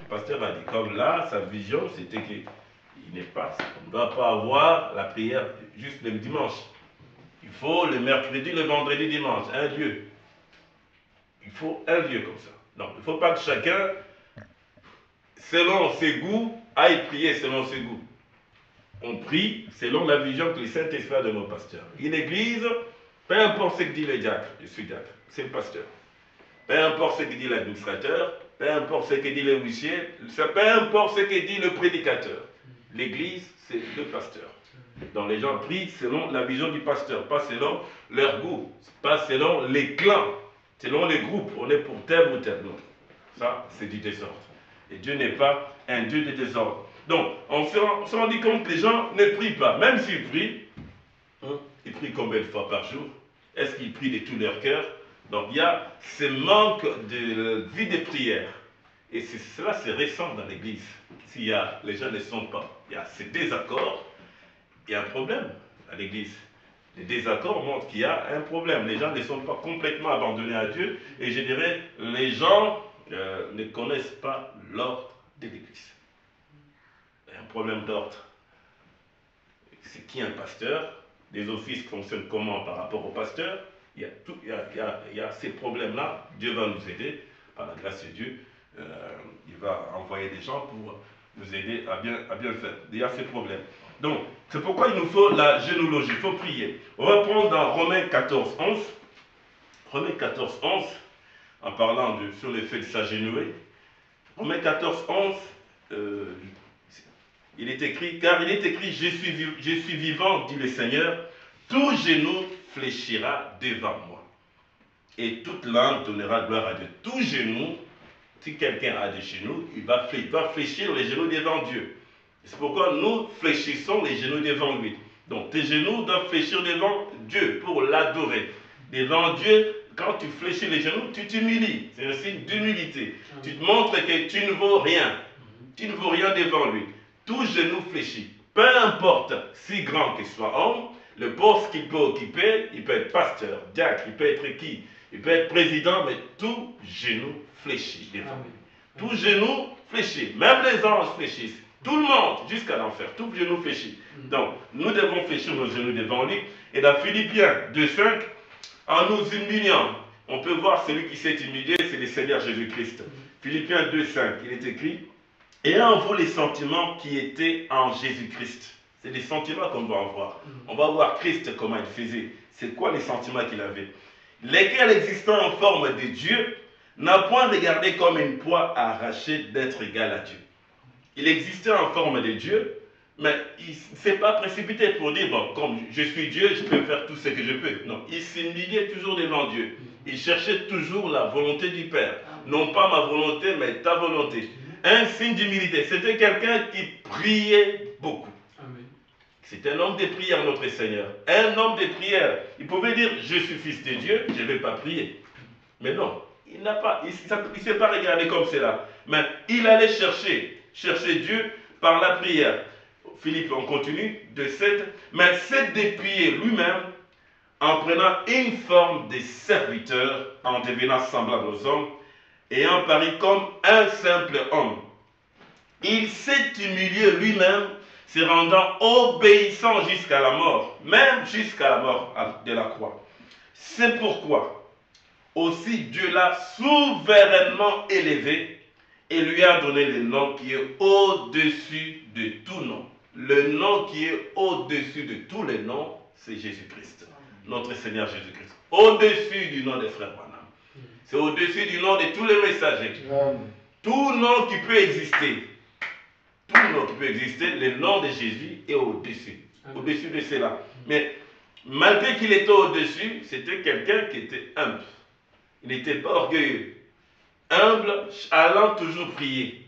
pasteur a dit. Comme là, sa vision, c'était qu'il n'est pas, on ne doit pas avoir la prière juste le dimanche. Il faut le mercredi, le vendredi, dimanche, un lieu. Il faut un lieu comme ça. Donc, il ne faut pas que chacun, selon ses goûts, aille prier selon ses goûts. On prie selon la vision que le Saint-Esprit a de nos pasteurs. Une église, peu importe ce que dit le diacre, je suis diacre, c'est le pasteur. Peu importe ce que dit l'administrateur, peu importe ce que dit le huissier, peu importe ce que dit le prédicateur. L'église, c'est le pasteur. Donc les gens prient selon la vision du pasteur, pas selon leur goût, pas selon les clans, selon les groupes. On est pour tel ou tel. Non. Ça, c'est du désordre. Et Dieu n'est pas un Dieu de désordre. Donc, on se rend compte que les gens ne prient pas. Même s'ils prient, ils prient combien de fois par jour? Est-ce qu'ils prient de tout leur cœur? Donc, il y a ce manque de vie de prière. Et cela, c'est récent dans l'Église. Les gens ne sont pas. Il y a ces désaccords. Il y a un problème à l'Église. Les désaccords montrent qu'il y a un problème. Les gens ne sont pas complètement abandonnés à Dieu. Et je dirais, les gens ne connaissent pas l'ordre de l'Église. Il y a un problème d'ordre. C'est qui un pasteur? Les offices fonctionnent comment par rapport au pasteur? Il y a ces problèmes-là. Dieu va nous aider, par la grâce de Dieu. Il va envoyer des gens pour nous aider à bien le faire. Il y a ces problèmes. Donc, c'est pourquoi il nous faut la généalogie, il faut prier. On va prendre dans Romains 14, 11. Romains 14, 11, en parlant sur le fait de s'agenouiller. Romains 14, 11, il est écrit, car il est écrit, je suis vivant, dit le Seigneur, tout genou fléchira devant moi. Et toute langue donnera gloire à Dieu. Tout genou, si quelqu'un a des genoux, il va fléchir les genoux devant Dieu. C'est pourquoi nous fléchissons les genoux devant lui. Donc tes genoux doivent fléchir devant Dieu pour l'adorer. Devant Dieu, quand tu fléchis les genoux, tu t'humilies. C'est un signe d'humilité. Tu te montres que tu ne vaux rien. Tu ne vaux rien devant lui. Tout genou fléchi. Peu importe si grand qu'il soit homme, le poste qu'il peut occuper, il peut être pasteur, diacre, il peut être qui? Il peut être président, mais tout genou fléchit devant lui. Tout genou fléchit. Même les anges fléchissent. Tout le monde, jusqu'à l'enfer, tout genou fléchit. Donc, nous devons fléchir nos genoux devant lui. Et dans Philippiens 2,5, en nous humiliant, on peut voir celui qui s'est humilié, c'est le Seigneur Jésus-Christ. Philippiens 2,5, il est écrit, ayez en vous les sentiments qui étaient en Jésus-Christ. C'est les sentiments qu'on doit avoir. On va voir Christ, comment il faisait. C'est quoi les sentiments qu'il avait? Lesquels, existant en forme de Dieu, n'a point regardé comme une proie à arracher d'être égal à Dieu. Il existait en forme de Dieu, mais il ne s'est pas précipité pour dire, bon, comme je suis Dieu, je peux faire tout ce que je peux. Non, il s'humiliait toujours devant Dieu. Il cherchait toujours la volonté du Père. Non pas ma volonté, mais ta volonté. Un signe d'humilité. C'était quelqu'un qui priait beaucoup. C'était un homme de prière, notre Seigneur. Un homme de prière. Il pouvait dire, je suis fils de Dieu, je ne vais pas prier. Mais non, il ne s'est pas regardé comme cela. Mais il allait chercher Dieu par la prière. Philippe, on continue, de 7. Mais c'est de prier lui-même en prenant une forme de serviteur, en devenant semblable aux hommes, ayant paru comme un simple homme. Il s'est humilié lui-même, se rendant obéissant jusqu'à la mort, même jusqu'à la mort de la croix. C'est pourquoi aussi Dieu l'a souverainement élevé et lui a donné le nom qui est au-dessus de tout nom. Le nom qui est au-dessus de tous les noms, c'est Jésus-Christ, notre Seigneur Jésus-Christ. Au-dessus du nom des frères Branham. C'est au-dessus du nom de tous les messagers. Tout nom qui peut exister, le nom de Jésus est au-dessus. Au-dessus de cela. Mais malgré qu'il était au-dessus, c'était quelqu'un qui était humble. Il n'était pas orgueilleux. Humble, allant toujours prier.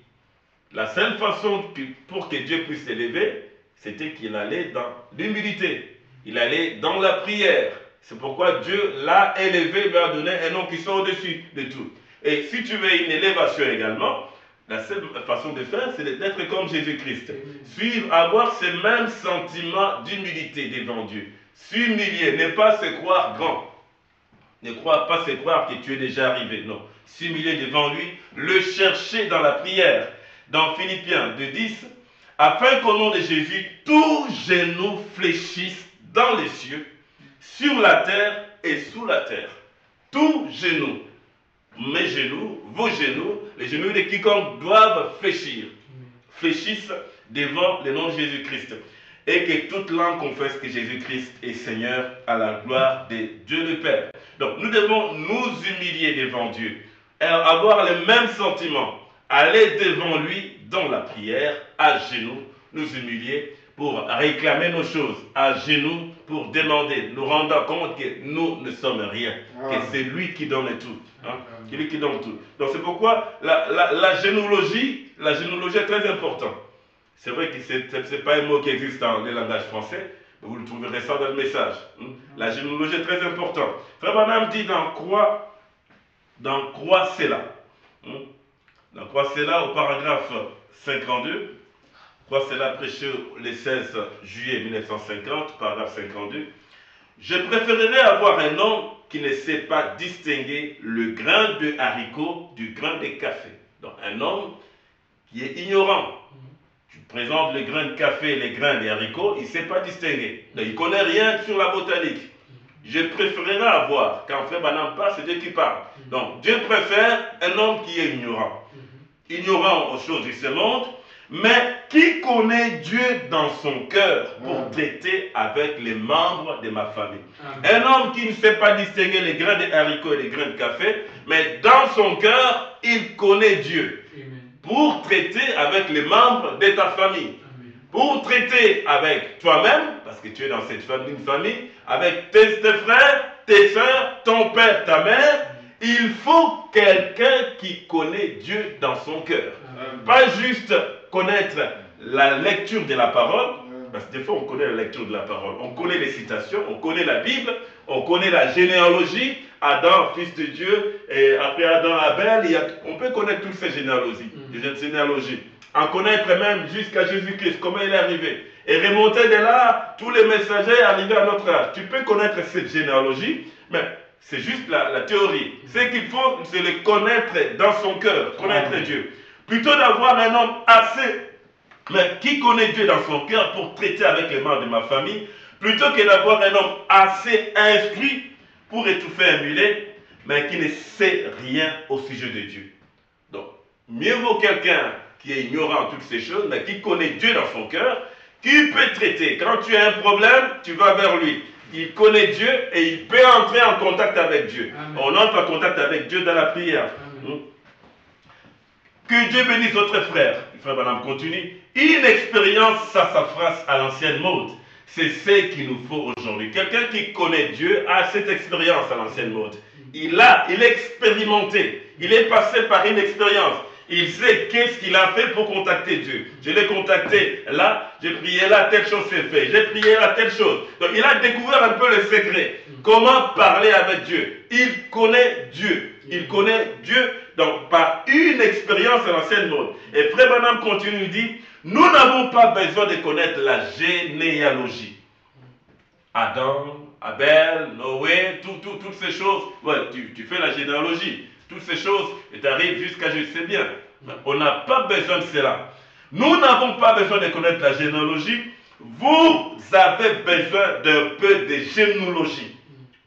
La seule façon pour que Dieu puisse s'élever, c'était qu'il allait dans l'humilité. Il allait dans la prière. C'est pourquoi Dieu l'a élevé, lui a donné un nom qui soit au-dessus de tout. Et si tu veux une élévation également, la seule façon de faire, c'est d'être comme Jésus-Christ. Suivre, avoir ce même sentiment d'humilité devant Dieu. S'humilier, ne pas se croire grand. Ne pas se croire que tu es déjà arrivé. Non. S'humilier devant lui, le chercher dans la prière. dans Philippiens 2,10, afin qu'au nom de Jésus, tout genou fléchisse dans les cieux, sur la terre et sous la terre. Tout genou, mes genoux, vos genoux, les genoux de quiconque doivent fléchir, fléchissent devant le nom de Jésus-Christ. Et que toute langue confesse que Jésus-Christ est Seigneur à la gloire de Dieu le Père. Donc nous devons nous humilier devant Dieu, avoir le même sentiment, aller devant lui dans la prière, à genoux, nous humilier pour réclamer nos choses, à genoux pour demander, nous rendant compte que nous ne sommes rien, que c'est lui qui donne tout. Hein, lui qui donne tout. Donc c'est pourquoi la génologie est très importante. C'est vrai que ce n'est pas un mot qui existe dans le langage français, mais vous le trouverez ça dans le message. La généalogie est très importante. Frère Branham dit dans Croix Cela. Dans Croix Cela, au paragraphe 52, Croix Cela prêché le 16 juillet 1950, paragraphe 52. Je préférerais avoir un homme qui ne sait pas distinguer le grain de haricot du grain de café. Donc un homme qui est ignorant. Tu présentes les grains de café et les grains de haricots, il ne sait pas distinguer. Donc, il ne connaît rien sur la botanique. Je préférerais avoir, quand Frère Branham parle, c'est Dieu qui parle. Donc Dieu préfère un homme qui est ignorant. Ignorant aux choses de ce monde, mais qui connaît Dieu dans son cœur pour traiter avec les membres de ma famille. Un homme qui ne sait pas distinguer les grains de haricots et les grains de café, mais dans son cœur, il connaît Dieu. Pour traiter avec les membres de ta famille. Pour traiter avec toi-même, parce que tu es dans cette famille, une famille, avec tes frères, tes soeurs, ton père, ta mère, il faut quelqu'un qui connaît Dieu dans son cœur. Pas juste connaître la lecture de la parole, parce que des fois on connaît la lecture de la parole, on connaît les citations, on connaît la Bible, on connaît la généalogie, Adam, fils de Dieu, et après Adam, Abel, on peut connaître toutes ces généalogies, en connaître même jusqu'à Jésus-Christ, comment il est arrivé. Et remonter de là, tous les messagers arrivés à notre âge. Tu peux connaître cette généalogie, mais c'est juste la théorie. Ce qu'il faut, c'est le connaître dans son cœur, connaître Dieu. Plutôt d'avoir un homme assez, mais qui connaît Dieu dans son cœur pour traiter avec les membres de ma famille, plutôt que d'avoir un homme assez instruit pour étouffer un mulet, mais qui ne sait rien au sujet de Dieu. Donc, mieux vaut quelqu'un qui est ignorant de toutes ces choses, mais qui connaît Dieu dans son cœur, qui peut traiter. Quand tu as un problème, tu vas vers lui. Il connaît Dieu et il peut entrer en contact avec Dieu. Amen. On entre en contact avec Dieu dans la prière. Que Dieu bénisse notre frère. Le frère Branham continue. Une expérience sassafras à l'ancienne mode. C'est ce qu'il nous faut aujourd'hui. Quelqu'un qui connaît Dieu a cette expérience à l'ancienne mode. Il est expérimenté. Il est passé par une expérience. Il sait qu'est-ce qu'il a fait pour contacter Dieu. Je l'ai contacté là, j'ai prié là, telle chose s'est faite. J'ai prié là, telle chose. Donc il a découvert un peu le secret. Comment parler avec Dieu. Il connaît Dieu. Il connaît Dieu donc, par une expérience à l'ancienne mode. Et Frère Branham continue, il dit, nous n'avons pas besoin de connaître la généalogie. Adam, Abel, Noé, toutes ces choses. Ouais, tu fais la généalogie. Toutes ces choses, et tu arrives jusqu'à je sais bien. On n'a pas besoin de cela. Nous n'avons pas besoin de connaître la généalogie. Vous avez besoin d'un peu de généalogie.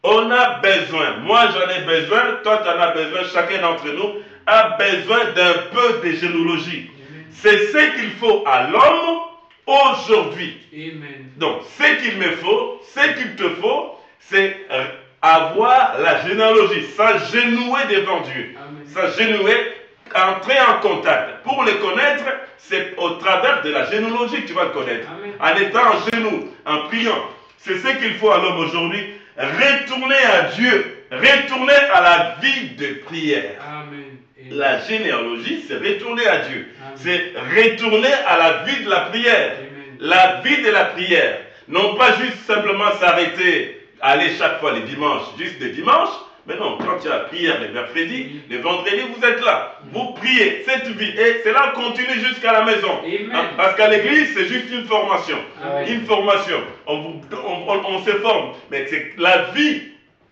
On a besoin, moi j'en ai besoin, toi tu en as besoin, chacun d'entre nous a besoin d'un peu de généalogie. C'est ce qu'il faut à l'homme aujourd'hui. Donc, ce qu'il me faut, ce qu'il te faut, c'est avoir la généalogie, s'agenouiller devant Dieu, s'agenouiller, entrer en contact. Pour le connaître, c'est au travers de la généalogie que tu vas le connaître. En étant en genoux, en priant. C'est ce qu'il faut à l'homme aujourd'hui. Retourner à Dieu, retourner à la vie de prière. La généalogie, c'est retourner à Dieu. C'est retourner à la vie de la prière. La vie de la prière. Non pas juste simplement s'arrêter, aller chaque fois les dimanches, juste les dimanches, mais non, quand il y a la prière le mercredi, le vendredi, vous êtes là. Vous priez cette vie. Et cela continue jusqu'à la maison. Parce qu'à l'église, c'est juste une formation. Une formation. On se forme. Mais c'est la vie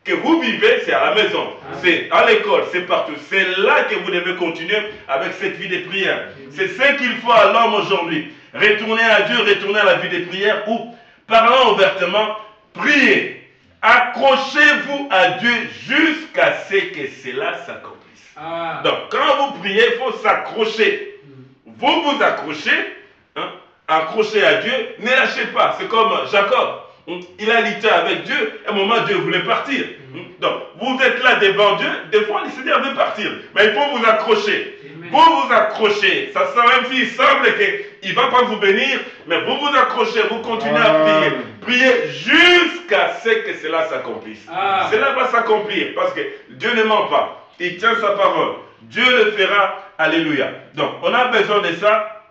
que vous vivez, c'est à la maison, c'est à l'école, c'est partout. C'est là que vous devez continuer avec cette vie de prière. C'est ce qu'il faut à l'homme aujourd'hui. Retourner à Dieu, retourner à la vie de prière ou, parlant ouvertement, priez. Accrochez-vous à Dieu jusqu'à ce que cela s'accomplisse. Donc, quand vous priez, il faut s'accrocher. Vous vous accrochez, accrochez à Dieu, ne lâchez pas. C'est comme Jacob. Il a lutté avec Dieu, à un moment Dieu voulait partir. Donc, vous êtes là devant Dieu, des fois le Seigneur veut partir, mais il faut vous accrocher. Vous vous accrochez, ça sent même s'il semble qu'il ne va pas vous bénir, mais vous vous accrochez, vous continuez à prier. Priez jusqu'à ce que cela s'accomplisse. Cela va s'accomplir parce que Dieu ne ment pas, il tient sa parole. Dieu le fera, alléluia. Donc, on a besoin de ça,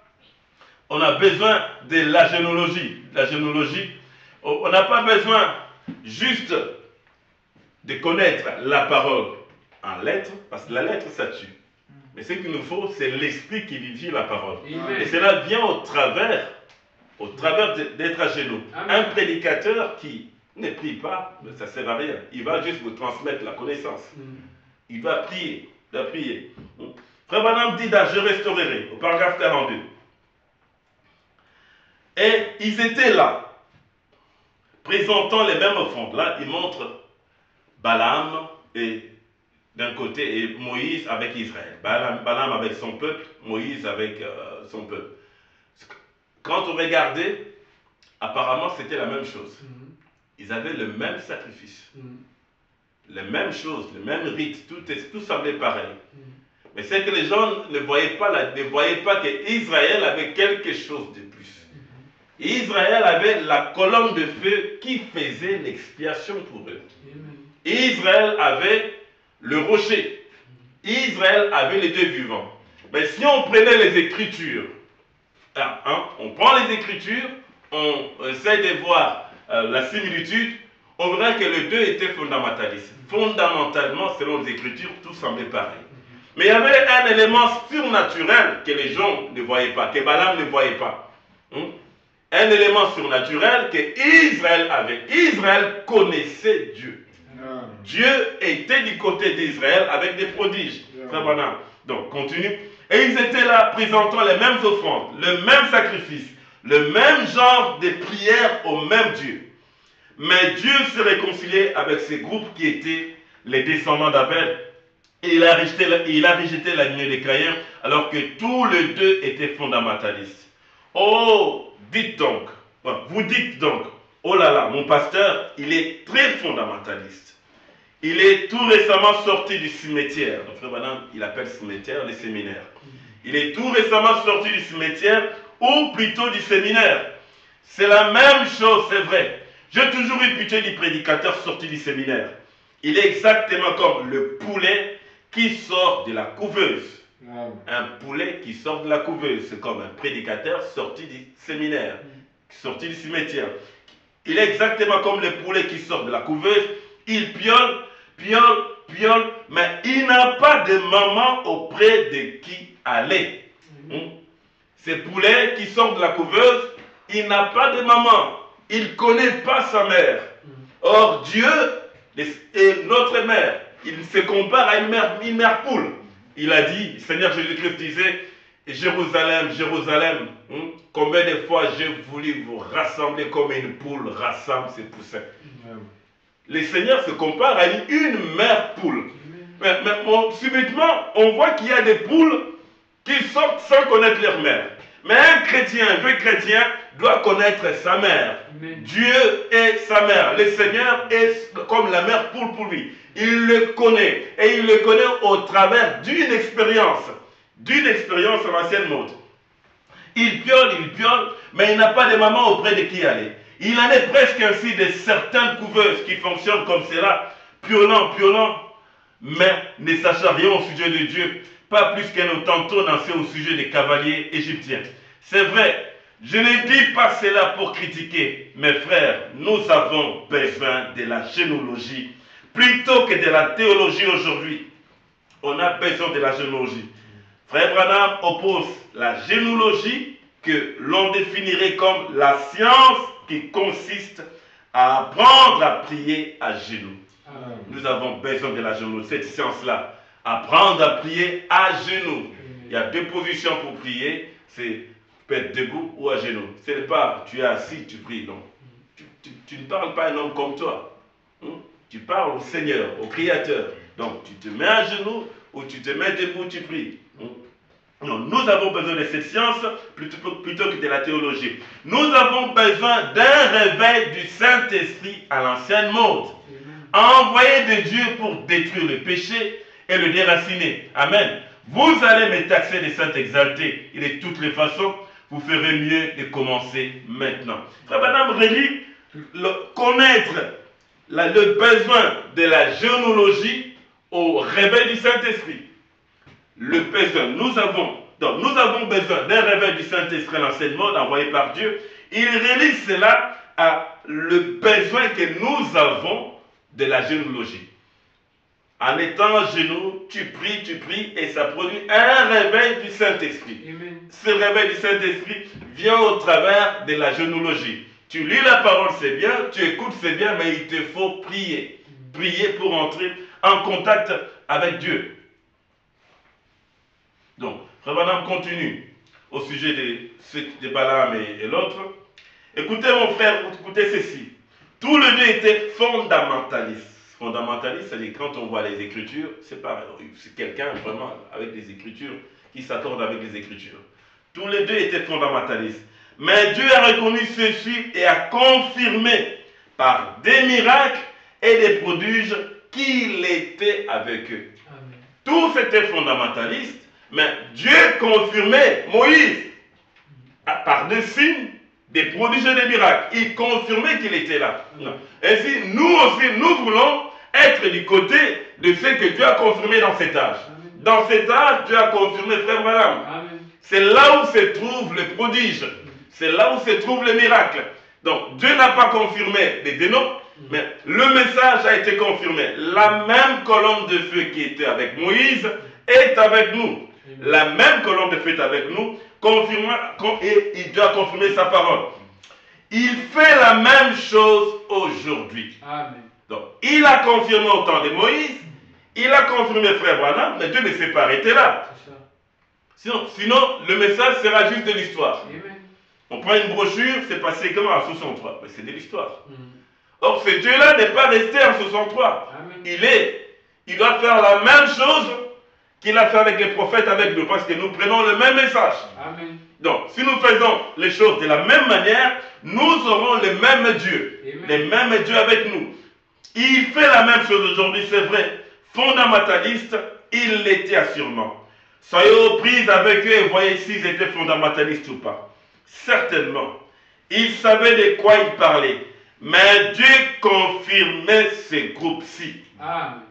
on a besoin de la généalogie. La généalogie, on n'a pas besoin juste de connaître la parole en lettres, parce que la lettre, ça tue. Mais ce qu'il nous faut, c'est l'esprit qui vivifie la parole. Amen. Et cela vient au travers d'être à genoux. Amen. Un prédicateur qui ne prie pas, ça ne sert à rien. Il va juste vous transmettre la connaissance. Il va prier, il va prier. Frère Branham dit dans « Je restaurerai », au paragraphe 42. Et ils étaient là, présentant les mêmes offrandes. Là, il montre Balaam et d'un côté et Moïse avec Israël. Balaam avec son peuple, Moïse avec son peuple. Quand on regardait, apparemment c'était la même chose. Ils avaient le même sacrifice, les mêmes choses, le même rite, tout semblait pareil. Mais c'est que les gens ne voyaient pas qu'Israël avait quelque chose de plus. Israël avait la colonne de feu qui faisait l'expiation pour eux. Israël avait le rocher. Israël avait les deux vivants. Mais si on prenait les Écritures, on prend les Écritures, on essaie de voir la similitude, on verra que les deux étaient fondamentalistes. Fondamentalement, selon les Écritures, tout semblait pareil. Mais il y avait un élément surnaturel que les gens ne voyaient pas, que Balaam ne voyait pas. Un élément surnaturel que Israël avait. Israël connaissait Dieu. Dieu était du côté d'Israël avec des prodiges. Donc, continue. Et ils étaient là présentant les mêmes offrandes, le même sacrifice, le même genre de prière au même Dieu. Mais Dieu se réconciliait avec ces groupes qui étaient les descendants d'Abel. Et il a rejeté la lignée des Caïns, alors que tous les deux étaient fondamentalistes. Oh, dites donc, vous dites donc, oh là là, mon pasteur, il est très fondamentaliste. Il est tout récemment sorti du cimetière. Donc, frère Branham, il appelle cimetière les séminaires. Il est tout récemment sorti du cimetière, ou plutôt du séminaire. C'est la même chose, c'est vrai. J'ai toujours eu pitié du prédicateur sorti du séminaire. Il est exactement comme le poulet qui sort de la couveuse. Un poulet qui sort de la couveuse, c'est comme un prédicateur sorti du séminaire, sorti du cimetière. Il est exactement comme le poulet qui sort de la couveuse. Il piole, mais il n'a pas de maman auprès de qui aller. Ce poulet qui sort de la couveuse, il n'a pas de maman. Il ne connaît pas sa mère. Or, Dieu est notre mère. Il se compare à une mère poule. Il a dit, Seigneur Jésus-Christ disait, Jérusalem, Jérusalem, combien de fois j'ai voulu vous rassembler comme une poule rassemble ses poussins. Le Seigneur se compare à une mère poule. Mais subitement, on voit qu'il y a des poules qui sortent sans connaître leur mère. Mais un chrétien, un vrai chrétien, doit connaître sa mère. Amen. Dieu est sa mère. Le Seigneur est comme la mère poule pour lui. Il le connaît. Et il le connaît au travers d'une expérience. D'une expérience en ancienne mode. Il piole, mais il n'a pas de maman auprès de qui aller. Il en est presque ainsi de certaines couveuses qui fonctionnent comme cela, piolant, mais ne sachant rien au sujet de Dieu. Pas plus que nous tentons danser au sujet des cavaliers égyptiens. C'est vrai, je ne dis pas cela pour critiquer. Mes frères, nous avons besoin de la généalogie plutôt que de la théologie aujourd'hui. On a besoin de la généalogie. Frère Branham oppose la généalogie que l'on définirait comme la science qui consiste à apprendre à prier à genoux. Nous avons besoin de la genoux, cette science-là. Apprendre à prier à genoux. Il y a deux positions pour prier, c'est être debout ou à genoux. Ce n'est pas tu es assis, tu pries, non. Tu ne parles pas à un homme comme toi. Tu parles au Seigneur, au Créateur. Donc tu te mets à genoux ou tu te mets debout, tu pries. Non, nous avons besoin de cette science plutôt que de la théologie. Nous avons besoin d'un réveil du Saint-Esprit à l'ancienne mode. Envoyé de Dieu pour détruire le péché et le déraciner. Amen. Vous allez me taxer de saint exalté. Et de toutes les façons, vous ferez mieux de commencer maintenant. Frère Madame relie, connaître le besoin de la géonologie au réveil du Saint-Esprit. Le besoin, nous avons besoin d'un réveil du Saint-Esprit à l'enseignement envoyé par Dieu. Il relie cela à le besoin que nous avons de la généalogie. En étant à genoux, tu pries et ça produit un réveil du Saint-Esprit. Ce réveil du Saint-Esprit vient au travers de la généalogie. Tu lis la parole, c'est bien, tu écoutes, c'est bien, mais il te faut prier. Prier pour entrer en contact avec Dieu. Donc, Frère Branham continue au sujet de Balaam et l'autre. Écoutez mon frère, écoutez ceci. Tous les deux étaient fondamentalistes. Fondamentaliste, c'est-à-dire quand on voit les Écritures, c'est pareil. C'est quelqu'un vraiment avec des Écritures qui s'accorde avec les Écritures. Tous les deux étaient fondamentalistes. Mais Dieu a reconnu ceci et a confirmé par des miracles et des prodiges qu'il était avec eux. Amen. Tous étaient fondamentalistes, mais Dieu confirmait Moïse par des signes, des prodiges et des miracles. Il confirmait qu'il était là. Ainsi, nous aussi, nous voulons être du côté de ce que Dieu a confirmé dans cet âge. Amen. Dans cet âge, Dieu a confirmé Frère Branham. C'est là où se trouve le prodige. C'est là où se trouve le miracle. Donc, Dieu n'a pas confirmé des dénoms, mais le message a été confirmé. La même colonne de feu qui était avec Moïse est avec nous. La même colonne de feu est avec nous, et il doit confirmer sa parole. Il fait la même chose aujourd'hui. Amen. Donc, il a confirmé au temps de Moïse, il a confirmé Frère Branham, mais Dieu ne s'est pas arrêté là. Sinon, le message sera juste de l'histoire. On prend une brochure, c'est passé comment en 63, mais c'est de l'histoire. Or, ce Dieu-là n'est pas resté en 63. Amen. Il doit faire la même chose qu'il a fait avec les prophètes avec nous, parce que nous prenons le même message. Amen. Donc, si nous faisons les choses de la même manière, nous aurons le même Dieu. Amen. Le même Dieu avec nous. Il fait la même chose aujourd'hui, c'est vrai. Fondamentaliste, il l'était assurément. Soyez aux prises avec eux et voyez s'ils étaient fondamentalistes ou pas. Certainement. Ils savaient de quoi ils parlaient. Mais Dieu confirmait ces groupes-ci.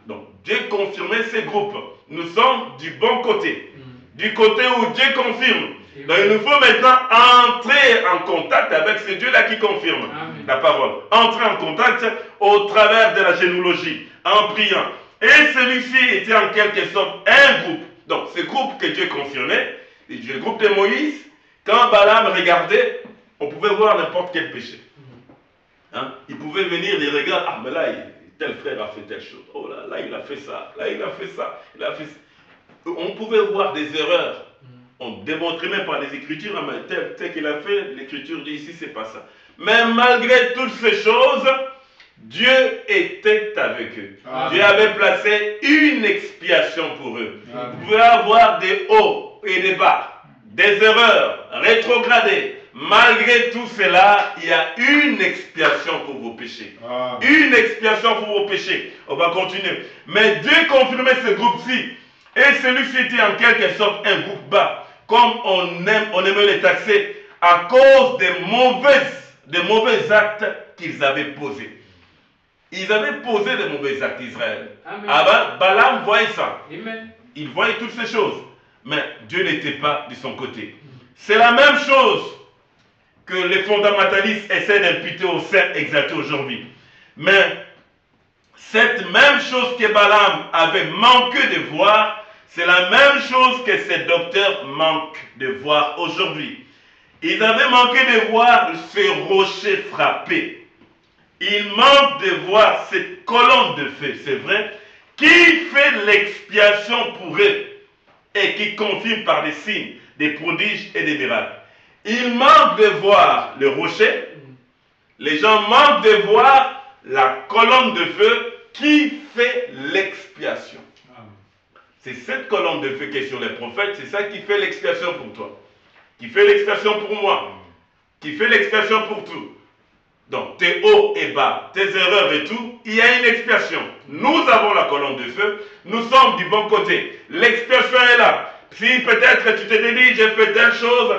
Donc, Dieu confirmait ces groupes. Nous sommes du bon côté. Du côté où Dieu confirme. Donc, il nous faut maintenant entrer en contact avec ce Dieu-là qui confirme la parole. Entrer en contact au travers de la généalogie, en priant. Et celui-ci était en quelque sorte un groupe. Donc, ce groupe que Dieu confirmait, le groupe de Moïse, quand Balaam regardait, on pouvait voir n'importe quel péché. Il pouvait venir, les regards, ah mais là, tel frère a fait telle chose. Oh là, il a fait ça, là il a fait ça, il a fait ça. On pouvait voir des erreurs. On démontrait même par les Écritures, mais tel qu'il a fait, l'Écriture dit ici, c'est pas ça. Mais malgré toutes ces choses, Dieu était avec eux. Amen. Dieu avait placé une expiation pour eux. Amen. Vous pouvez avoir des hauts et des bas, des erreurs, rétrogradées. Malgré tout cela, il y a une expiation pour vos péchés. Amen. Une expiation pour vos péchés. On va continuer. Mais Dieu confirmait ce groupe-ci. Et celui-ci était en quelque sorte un groupe bas. Comme on aimait les taxer à cause des mauvais actes qu'ils avaient posés. Ils avaient posé des mauvais actes d'Israël. Balaam voyait ça. Amen. Il voyait toutes ces choses. Mais Dieu n'était pas de son côté. C'est la même chose que les fondamentalistes essaient d'imputer au Saint exalté aujourd'hui. Mais cette même chose que Balaam avait manqué de voir, c'est la même chose que ces docteurs manquent de voir aujourd'hui. Ils avaient manqué de voir ce rocher frapper. il manque de voir cette colonne de feu, c'est vrai, qui fait l'expiation pour eux et qui confirme par des signes, des prodiges et des miracles. Il manque de voir le rocher, les gens manquent de voir la colonne de feu qui fait l'expiation. C'est cette colonne de feu qui est sur les prophètes, c'est ça qui fait l'expiation pour toi, qui fait l'expiation pour moi, qui fait l'expiation pour tout. Donc, tes hauts et bas, tes erreurs et tout, il y a une expiation. Nous avons la colonne de feu, nous sommes du bon côté. L'expiation est là. Si peut-être tu te dis, j'ai fait telle chose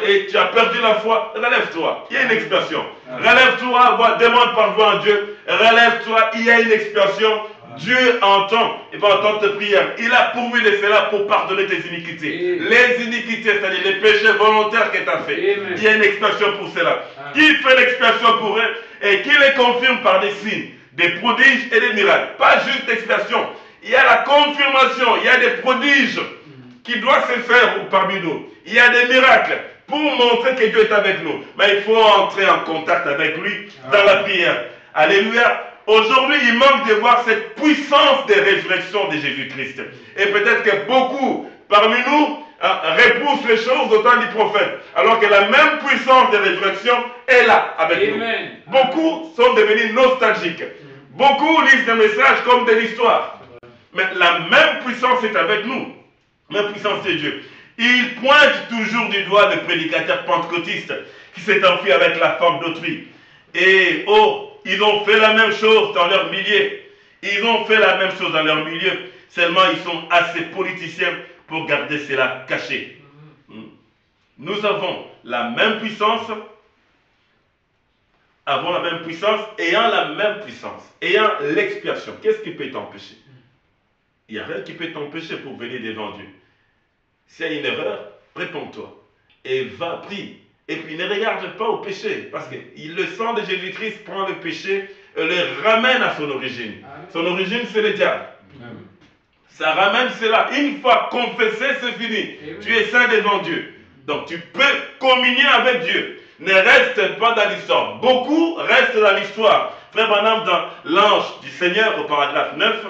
et tu as perdu la foi, relève-toi. Il y a une expiation. Relève-toi, demande pardon à Dieu. Relève-toi, il y a une expiation. Dieu entend, il va entendre tes prières. Il a pourvu de cela pour pardonner tes iniquités. Les iniquités, c'est-à-dire les péchés volontaires que tu as fait. Il y a une expiation pour cela. Qui fait l'expiation pour eux et qui les confirme par des signes, des prodiges et des miracles. Pas juste l'expiation. Il y a la confirmation, il y a des prodiges qui doivent se faire parmi nous. Il y a des miracles pour montrer que Dieu est avec nous. Mais il faut entrer en contact avec lui dans la prière. Alléluia. Aujourd'hui, il manque de voir cette puissance de résurrection de Jésus-Christ. Et peut-être que beaucoup parmi nous repoussent les choses au temps du prophète. Alors que la même puissance de résurrection est là avec nous. Beaucoup sont devenus nostalgiques. Beaucoup lisent des messages comme de l'histoire. Mais la même puissance est avec nous. La puissance de Dieu. Il pointe toujours du doigt le prédicateur pentecôtiste qui s'est enfui avec la femme d'autrui. Et ils ont fait la même chose dans leur milieu. Ils ont fait la même chose dans leur milieu. Seulement, ils sont assez politiciens pour garder cela caché. Nous avons la même puissance, ayant la même puissance, ayant l'expiation. Qu'est-ce qui peut t'empêcher? Il n'y a rien qui peut t'empêcher pour venir devant Dieu. S'il y a une erreur, réponds-toi. Et va, prie. Et puis ne regarde pas au péché. Parce que le sang de Jésus-Christ prend le péché et le ramène à son origine. Son origine, c'est le diable. Ça ramène cela. Une fois confessé, c'est fini. Tu es saint devant Dieu. Donc tu peux communier avec Dieu. Ne reste pas dans l'histoire. Beaucoup restent dans l'histoire. Frère Branham, dans l'ange du Seigneur, au paragraphe 9,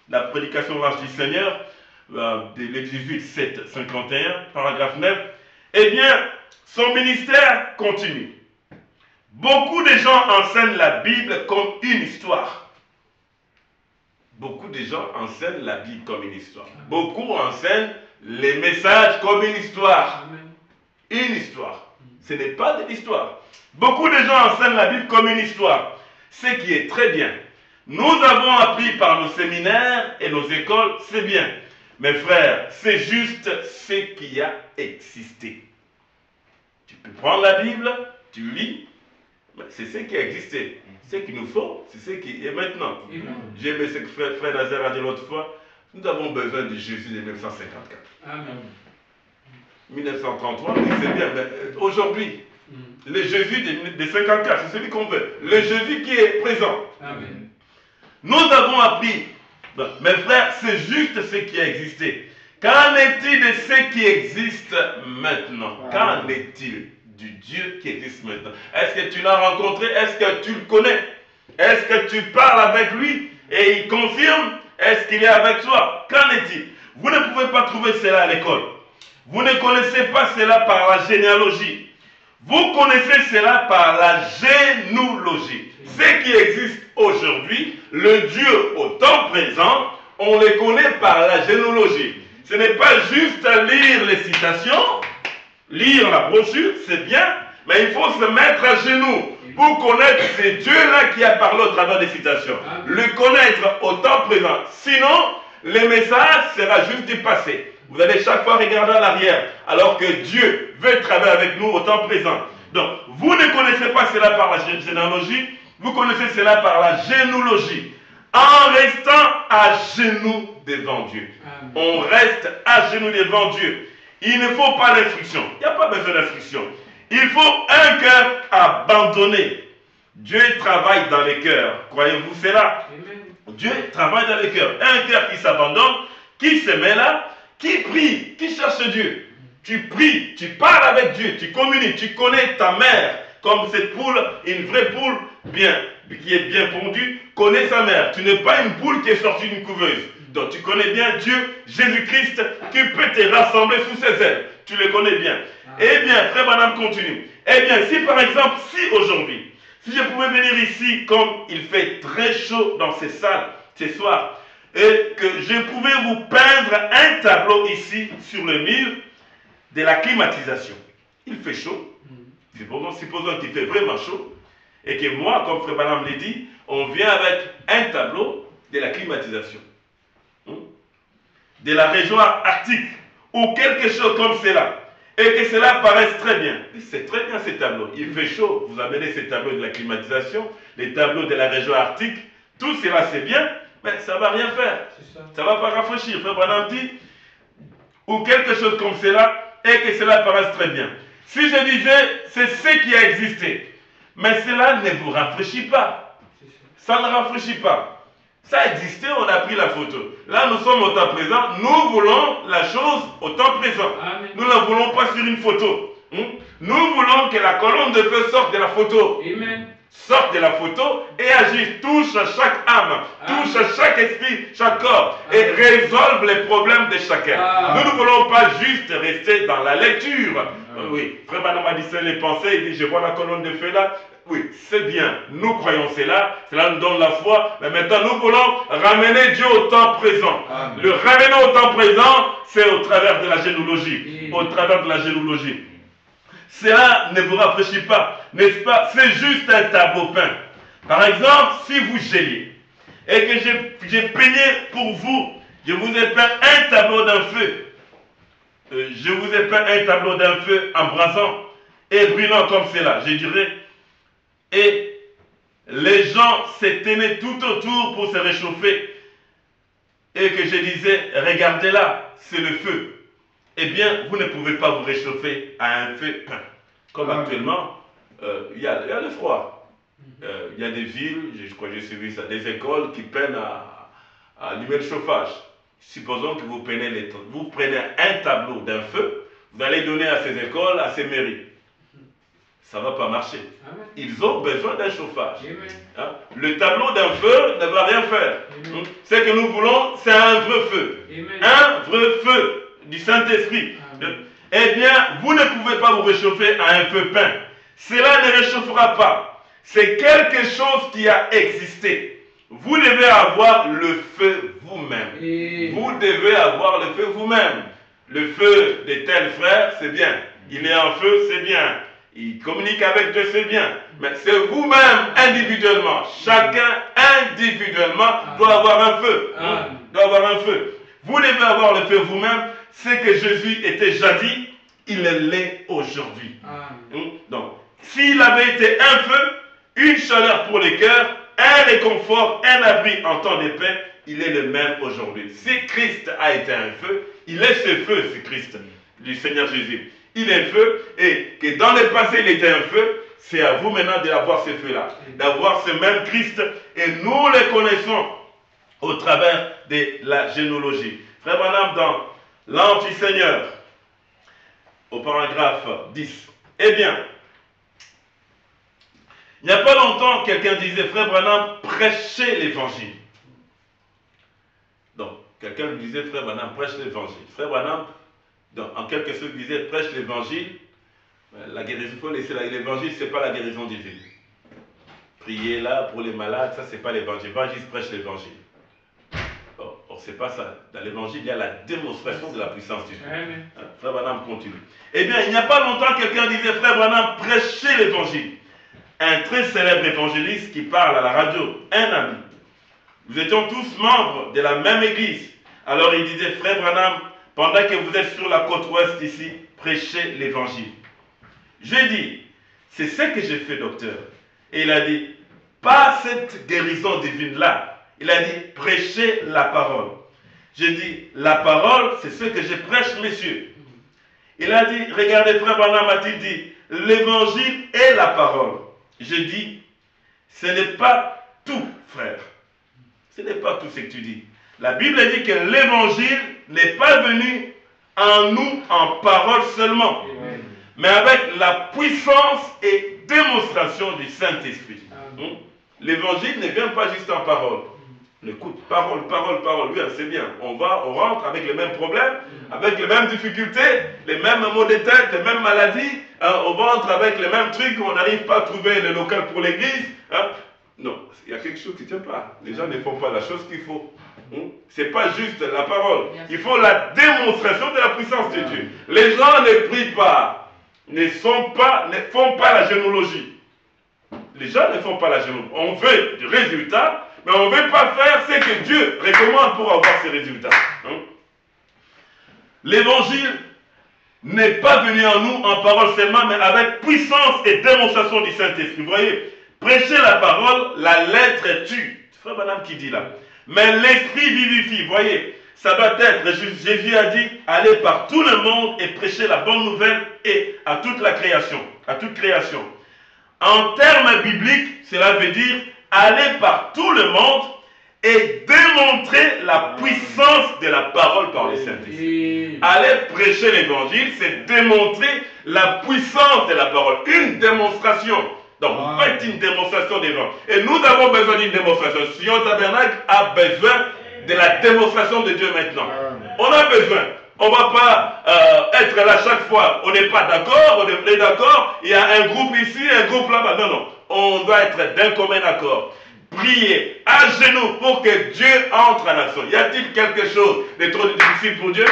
la prédication de l'ange du Seigneur, le 18, 7, 51, paragraphe 9, eh bien, son ministère continue. Beaucoup de gens enseignent la Bible comme une histoire. Beaucoup de gens enseignent la Bible comme une histoire. Beaucoup enseignent les messages comme une histoire. Une histoire. Ce n'est pas de l'histoire. Beaucoup de gens enseignent la Bible comme une histoire. Ce qui est très bien. Nous avons appris par nos séminaires et nos écoles, c'est bien. Mes frères, c'est juste ce qui a existé. Tu peux prendre la Bible, tu lis, c'est ce qui a existé. Ce qu'il nous faut, c'est ce qui est maintenant. J'ai aimé ce que frère Nazaire a dit l'autre fois. Nous avons besoin de Jésus de 1954. Amen. 1933, c'est bien, mais aujourd'hui, le Jésus de 54, c'est celui qu'on veut. Le Jésus qui est présent. Amen. Nous avons appris, mes frères, c'est juste ce qui a existé. Qu'en est-il de ce qui existe maintenant? Qu'en est-il du Dieu qui existe maintenant? Est-ce que tu l'as rencontré? Est-ce que tu le connais? Est-ce que tu parles avec lui et il confirme? Est-ce qu'il est avec toi? Qu'en est-il? Vous ne pouvez pas trouver cela à l'école. Vous ne connaissez pas cela par la généalogie. Vous connaissez cela par la généalogie. Ce qui existe aujourd'hui, le Dieu au temps présent, on le connaît par la généalogie. Ce n'est pas juste lire les citations, lire la brochure, c'est bien, mais il faut se mettre à genoux pour connaître ce Dieu-là qui a parlé au travers des citations. Le connaître au temps présent. Sinon, le message sera juste du passé. Vous allez chaque fois regarder en arrière, alors que Dieu veut travailler avec nous au temps présent. Donc, vous ne connaissez pas cela par la généalogie, vous connaissez cela par la généalogie. En restant à genoux devant Dieu. Amen. On reste à genoux devant Dieu. Il ne faut pas d'instruction. Il n'y a pas besoin d'instruction. Il faut un cœur abandonné. Dieu travaille dans les cœurs. Croyez-vous cela? Amen. Dieu travaille dans les cœurs. Un cœur qui s'abandonne, qui se met là, qui prie, qui cherche Dieu. Tu pries, tu parles avec Dieu, tu communiques, tu connais ta mère, comme cette poule, une vraie poule qui est bien pondue, connaît sa mère. Tu n'es pas une poule qui est sortie d'une couveuse. Donc tu connais bien Dieu, Jésus-Christ, qui peut te rassembler sous ses ailes. Tu le connais bien. Eh bien, frère Branham continue. Eh bien, si par exemple, si aujourd'hui, si je pouvais venir ici, comme il fait très chaud dans ces salles, ce soir, et que je pouvais vous peindre un tableau ici, sur le mur, de la climatisation. Il fait chaud. Supposons qu'il fait vraiment chaud. Et que moi, comme frère Branham l'a dit, on vient avec un tableau de la climatisation. De la région arctique, ou quelque chose comme cela. Et que cela paraisse très bien. C'est très bien ces tableaux. Il fait chaud, vous amenez ces tableaux de la climatisation, les tableaux de la région arctique, tout cela c'est bien, mais ça ne va rien faire. Ça ne va pas rafraîchir. Frère Branham dit, ou quelque chose comme cela, et que cela paraisse très bien. Si je disais, c'est ce qui a existé, mais cela ne vous rafraîchit pas. Ça ne rafraîchit pas. Ça a existé, on a pris la photo. Là, nous sommes au temps présent. Nous voulons la chose au temps présent. Amen. Nous ne la voulons pas sur une photo. Nous voulons que la colonne de feu sorte de la photo. Amen. Sorte de la photo et agisse, touche à chaque âme, touche à chaque esprit, chaque corps, et résolve les problèmes de chacun. Nous ne voulons pas juste rester dans la lecture. Oui, frère Branham a dit c'est les pensées, il dit je vois la colonne de feu là. Oui, c'est bien, nous croyons cela nous donne la foi, mais maintenant nous voulons ramener Dieu au temps présent. Amen. Le ramener au temps présent, c'est au travers de la généalogie. Au travers de la généalogie. Cela ne vous rafraîchit pas, n'est-ce pas? C'est juste un tableau peint. Par exemple, si vous geliez et que j'ai peigné pour vous, je vous ai peint un tableau d'un feu. Je vous ai peint un tableau d'un feu embrasant et brûlant comme cela, je dirais. Et les gens se tenaient tout autour pour se réchauffer. Et que je disais, regardez là, c'est le feu. Eh bien, vous ne pouvez pas vous réchauffer à un feu peint. Comme actuellement, il y a le froid. Il y a des villes, je crois que j'ai suivi ça, des écoles qui peinent à allumer le chauffage. Supposons que vous prenez un tableau d'un feu, vous allez donner à ces écoles, à ces mairies. Ça ne va pas marcher. Amen. Ils ont besoin d'un chauffage. Hein? Le tableau d'un feu ne va rien faire. Ce que nous voulons, c'est un vrai feu. Amen. Un vrai feu du Saint-Esprit. Eh bien, vous ne pouvez pas vous réchauffer à un feu peint. Cela ne réchauffera pas. C'est quelque chose qui a existé. Vous devez avoir le feu vous-même. Vous devez avoir le feu vous-même. Le feu de tel frère, c'est bien. Il est en feu, c'est bien. Il communique avec Dieu, c'est bien. Mais c'est vous-même individuellement. Chacun individuellement doit avoir un feu. Doit avoir un feu. Vous devez avoir le feu vous-même. C'est que Jésus était jadis, il l'est aujourd'hui. Donc, s'il avait été un feu, une chaleur pour les cœurs, un réconfort, un abri en temps de paix, il est le même aujourd'hui. Si Christ a été un feu, il est ce feu, ce Christ, du Seigneur Jésus. Il est feu, et que dans le passé il était un feu, c'est à vous maintenant d'avoir ce feu-là, d'avoir ce même Christ, et nous le connaissons au travers de la généalogie. Frère Branham, dans l'Anti-Seigneur, au paragraphe 10, eh bien, il n'y a pas longtemps, quelqu'un disait, Frère Branham, prêchez l'évangile. Donc, quelqu'un lui disait, Frère Branham, prêche l'évangile. Frère Branham, donc, en quelque sorte, disait, prêche l'évangile. La guérison, il faut laisser l'évangile, ce n'est pas la guérison divine. Prier là pour les malades, ça, ce n'est pas l'évangile. L'évangile prêche l'évangile. Or, ce n'est pas ça. Dans l'évangile, il y a la démonstration de la puissance du Dieu. Frère Branham continue. Eh bien, il n'y a pas longtemps, quelqu'un disait, Frère Branham, prêchez l'évangile. Un très célèbre évangéliste qui parle à la radio, un ami. Nous étions tous membres de la même église. Alors il disait, Frère Branham, pendant que vous êtes sur la côte ouest ici, prêchez l'évangile. J'ai dit, c'est ce que j'ai fait, docteur. Et il a dit, pas cette guérison divine-là. Il a dit, prêchez la parole. J'ai dit, la parole, c'est ce que je prêche, messieurs. Il a dit, regardez, Frère Branham a-t-il dit, l'évangile est la parole. J'ai dit, ce n'est pas tout, frère. Ce n'est pas tout ce que tu dis. La Bible dit que l'évangile n'est pas venu en nous en parole seulement. mais avec la puissance et démonstration du Saint-Esprit. L'évangile ne vient pas juste en parole. On écoute, parole, parole, parole. Oui, c'est bien. On rentre avec les mêmes problèmes, avec les mêmes difficultés, les mêmes maux de tête, les mêmes maladies. On rentre avec les mêmes trucs, on n'arrive pas à trouver le local pour l'église. Non, il y a quelque chose qui ne tient pas. Les gens ne font pas la chose qu'il faut. Ce n'est pas juste la parole. Il faut la démonstration de la puissance de Dieu. Les gens ne prient pas, ne font pas la généalogie. Les gens ne font pas la généalogie. On veut du résultat, mais on ne veut pas faire ce que Dieu recommande pour avoir ces résultats. L'évangile n'est pas venu en nous en parole seulement, mais avec puissance et démonstration du Saint-Esprit. Vous voyez, prêcher la parole, la lettre tue. C'est Frère Branham qui dit là. Mais l'Esprit vivifie. Vous voyez, ça doit être, Jésus a dit, allez par tout le monde et prêcher la bonne nouvelle et à toute la création. À toute création. En termes bibliques, cela veut dire aller par tout le monde et démontrer la puissance de la parole par le Saint-Esprit. Aller prêcher l'évangile, c'est démontrer la puissance de la parole. Une démonstration. Donc, vous faites une démonstration d'évangile. Et nous avons besoin d'une démonstration. Sion Tabernacle a besoin de la démonstration de Dieu maintenant. On a besoin. On ne va pas être là chaque fois. On n'est pas d'accord, on est d'accord. Il y a un groupe ici, un groupe là-bas. Non, non. On doit être d'un commun accord. Prier à genoux pour que Dieu entre en action. Y a-t-il quelque chose de trop difficile pour Dieu?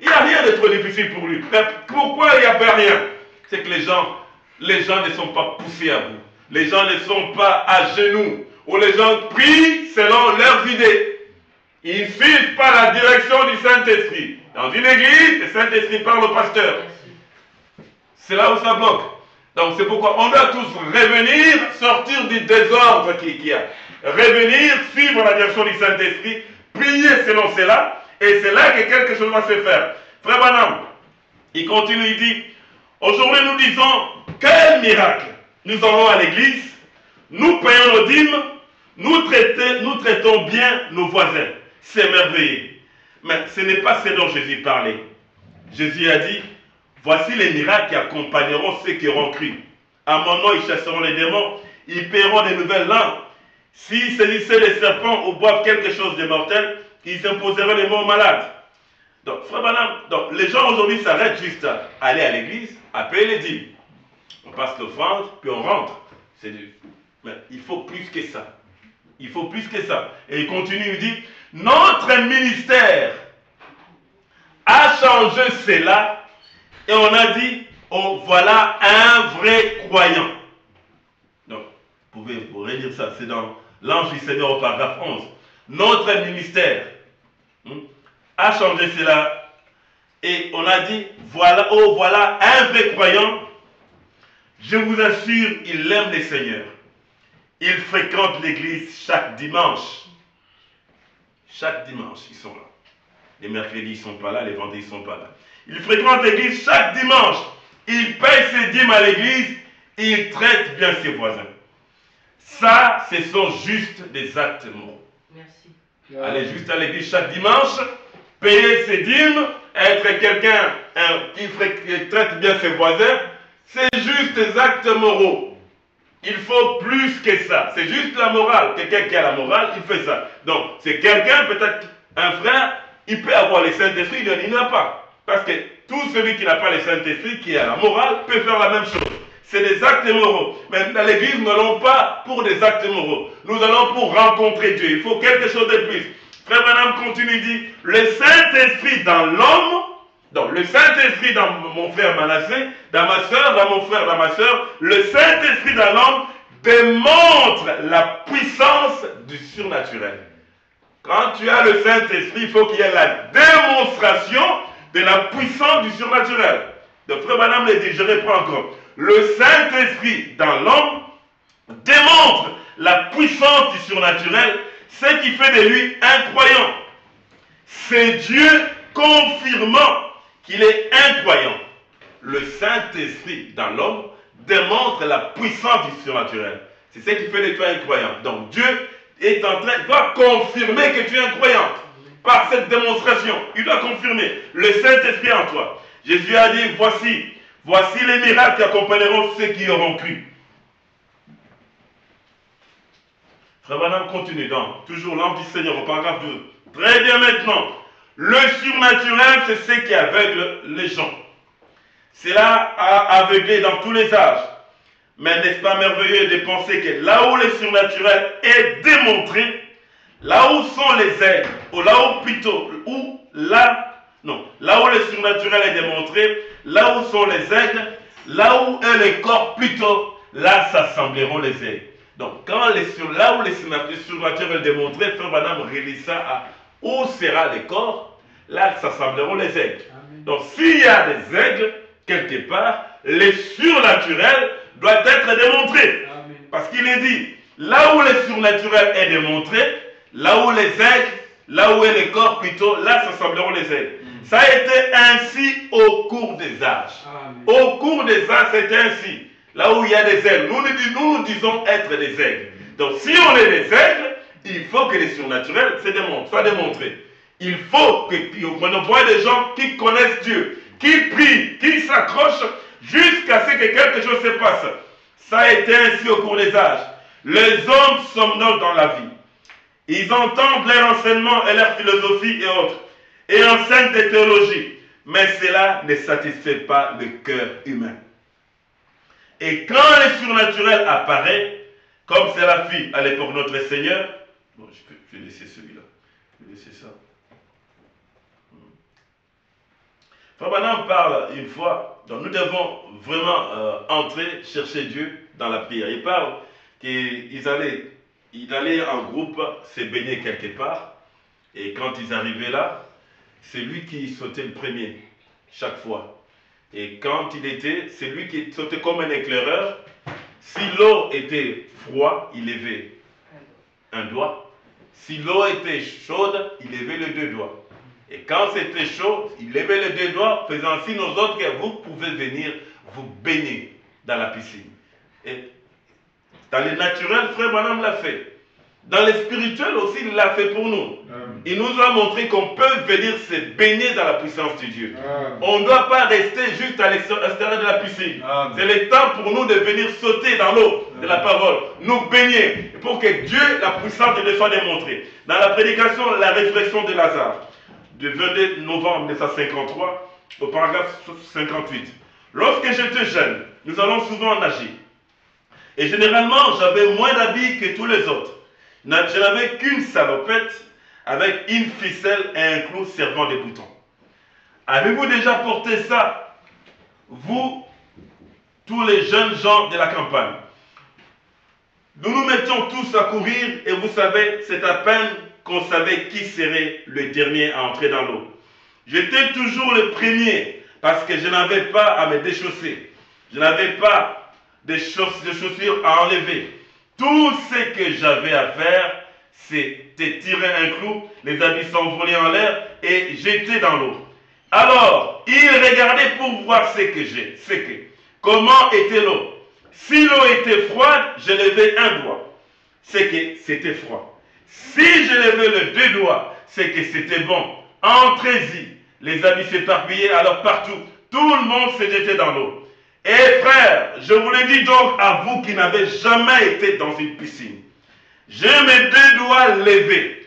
Il n'y a rien de trop difficile pour lui. Mais pourquoi il n'y a pas rien? C'est que les gens ne sont pas poussés à bout. Les gens ne sont pas à genoux. Ou les gens prient selon leurs idées. Ils ne suivent pas la direction du Saint-Esprit. Dans une église, le Saint-Esprit parle au pasteur. C'est là où ça bloque. Donc c'est pourquoi on doit tous revenir, sortir du désordre qu'il y a. Revenir, suivre la direction du Saint-Esprit, prier selon cela, et c'est là que quelque chose va se faire. Frère Branham, il continue, il dit, aujourd'hui nous disons, quel miracle! Nous allons à l'église, nous payons nos dîmes, nous traitons bien nos voisins. C'est merveilleux. Mais ce n'est pas ce dont Jésus parlait. Jésus a dit, voici les miracles qui accompagneront ceux qui auront cru. À mon nom, ils chasseront les démons, ils paieront des nouvelles langues. S'ils saisissaient les serpents ou boivent quelque chose de mortel, ils imposeront les mots aux malades. Donc, frère Branham, donc, les gens aujourd'hui s'arrêtent juste à aller à l'église, à payer les dîmes. On passe l'offrande, puis on rentre. Mais il faut plus que ça. Il faut plus que ça. Et il continue, il dit, notre ministère a changé cela. Et on a dit, oh, voilà un vrai croyant. Donc, vous pouvez relire ça, c'est dans l'Ange du Seigneur au paragraphe 11. Notre ministère a changé cela. Et on a dit, voilà, oh, voilà un vrai croyant. Je vous assure, il aime le Seigneur. Il fréquente l'église chaque dimanche. Chaque dimanche, ils sont là. Les mercredis, ils ne sont pas là. Les vendredis, ils ne sont pas là. Il fréquente l'église chaque dimanche. Il paye ses dîmes à l'église. Il traite bien ses voisins. Ça, ce sont juste des actes moraux. Merci. Aller juste à l'église chaque dimanche, payer ses dîmes, être quelqu'un qui traite bien ses voisins, c'est juste des actes moraux. Il faut plus que ça. C'est juste la morale. Quelqu'un qui a la morale, il fait ça. Donc, c'est quelqu'un, peut-être un frère, il peut avoir le Saint-Esprit, il n'en a pas. Parce que tout celui qui n'a pas le Saint-Esprit, qui a la morale, peut faire la même chose. C'est des actes moraux. Mais dans l'église, nous n'allons pas pour des actes moraux. Nous allons pour rencontrer Dieu. Il faut quelque chose de plus. Frère Branham continue, dit, le Saint-Esprit dans l'homme, donc le Saint-Esprit dans mon frère Manassé, dans ma soeur, dans mon frère, dans ma soeur, le Saint-Esprit dans l'homme démontre la puissance du surnaturel. Quand tu as le Saint-Esprit, il faut qu'il y ait la démonstration de la puissance du surnaturel. Donc frère Branham le dit, je reprends encore. Le Saint-Esprit dans l'homme démontre la puissance du surnaturel, ce qui fait de lui un croyant. C'est Dieu confirmant qu'il est incroyant. Le Saint-Esprit dans l'homme démontre la puissance du surnaturel. C'est ce qui fait de toi un croyant. Donc Dieu est en train, doit confirmer que tu es un croyant. Par cette démonstration, il doit confirmer le Saint-Esprit en toi. Jésus a dit, voici, Voici les miracles qui accompagneront ceux qui auront cru. Frère Branham continue dans toujours l'ange du Seigneur au paragraphe 12. Très bien maintenant. Le surnaturel, c'est ce qui aveugle les gens. Cela a aveuglé dans tous les âges. Mais n'est-ce pas merveilleux de penser que là où le surnaturel est démontré, là où sont les aigles, ou là où plutôt, là où le surnaturel est démontré, là où sont les aigles, là où est le corps plutôt, là s'assembleront les aigles. Donc, là où le surnaturel est démontré, Frère Branham relie ça à où sera le corps, là s'assembleront les aigles. Amen. Donc, s'il y a des aigles, quelque part, le surnaturel doit être démontré. Amen. Parce qu'il est dit, là où le surnaturel est démontré, là où les aigles, là où est le corps plutôt, là s'assembleront les aigles. Ça a été ainsi au cours des âges. Amen. Au cours des âges, c'était ainsi. Là où il y a des aigles, nous disons être des aigles. Donc si on est des aigles, il faut que les surnaturels soient démontrés. Il faut qu'on voit des gens qui connaissent Dieu, qui prient, qui s'accrochent jusqu'à ce que quelque chose se passe. Ça a été ainsi au cours des âges. Les hommes somnolent dans la vie. Ils entendent leurs enseignements et leur philosophie et autres, et enseignent des théologies. Mais cela ne satisfait pas le cœur humain. Et quand le surnaturel apparaît, comme cela fit à l'époque notre Seigneur, bon, je vais laisser celui-là, je vais laisser ça. Frère Branham parle une fois, donc nous devons vraiment entrer, chercher Dieu dans la prière. Il parle qu'ils allaient en groupe se baigner quelque part, et quand ils arrivaient là, c'est lui qui sautait le premier, chaque fois. Et quand c'est lui qui sautait comme un éclaireur. Si l'eau était froide, il levait un doigt. Si l'eau était chaude, il levait les deux doigts. Et quand c'était chaud, il levait les deux doigts, faisant signe aux autres que vous pouvez venir vous baigner dans la piscine. Et dans le naturel, Frère Branham l'a fait. Dans le spirituel aussi, il l'a fait pour nous. Il nous a montré qu'on peut venir se baigner dans la puissance de Dieu. On ne doit pas rester juste à l'extérieur de la piscine. C'est le temps pour nous de venir sauter dans l'eau de la parole, nous baigner, pour que Dieu, la puissance de Dieu soit démontrée. Dans la prédication, la résurrection de Lazare, du 22 novembre 1953, au paragraphe 58. Lorsque j'étais jeune, nous allons souvent nager. Et généralement, j'avais moins d'habits que tous les autres. Je n'avais qu'une salopette avec une ficelle et un clou servant des boutons. Avez-vous déjà porté ça, vous, tous les jeunes gens de la campagne? Nous nous mettions tous à courir et vous savez, c'est à peine qu'on savait qui serait le dernier à entrer dans l'eau. J'étais toujours le premier parce que je n'avais pas à me déchausser. Je n'avais pas de chaussures à enlever. Tout ce que j'avais à faire, c'était tirer un clou, les habits s'envolaient en l'air et j'étais dans l'eau. Alors, il regardait pour voir comment était l'eau. Si l'eau était froide, je levais un doigt. C'est que c'était froid. Si je levais les deux doigts, c'est que c'était bon. Entrez-y. Les habits s'éparpillaient alors partout. Tout le monde se jetait dans l'eau. Et frère, je vous le dis donc à vous qui n'avez jamais été dans une piscine. J'ai mes deux doigts levés.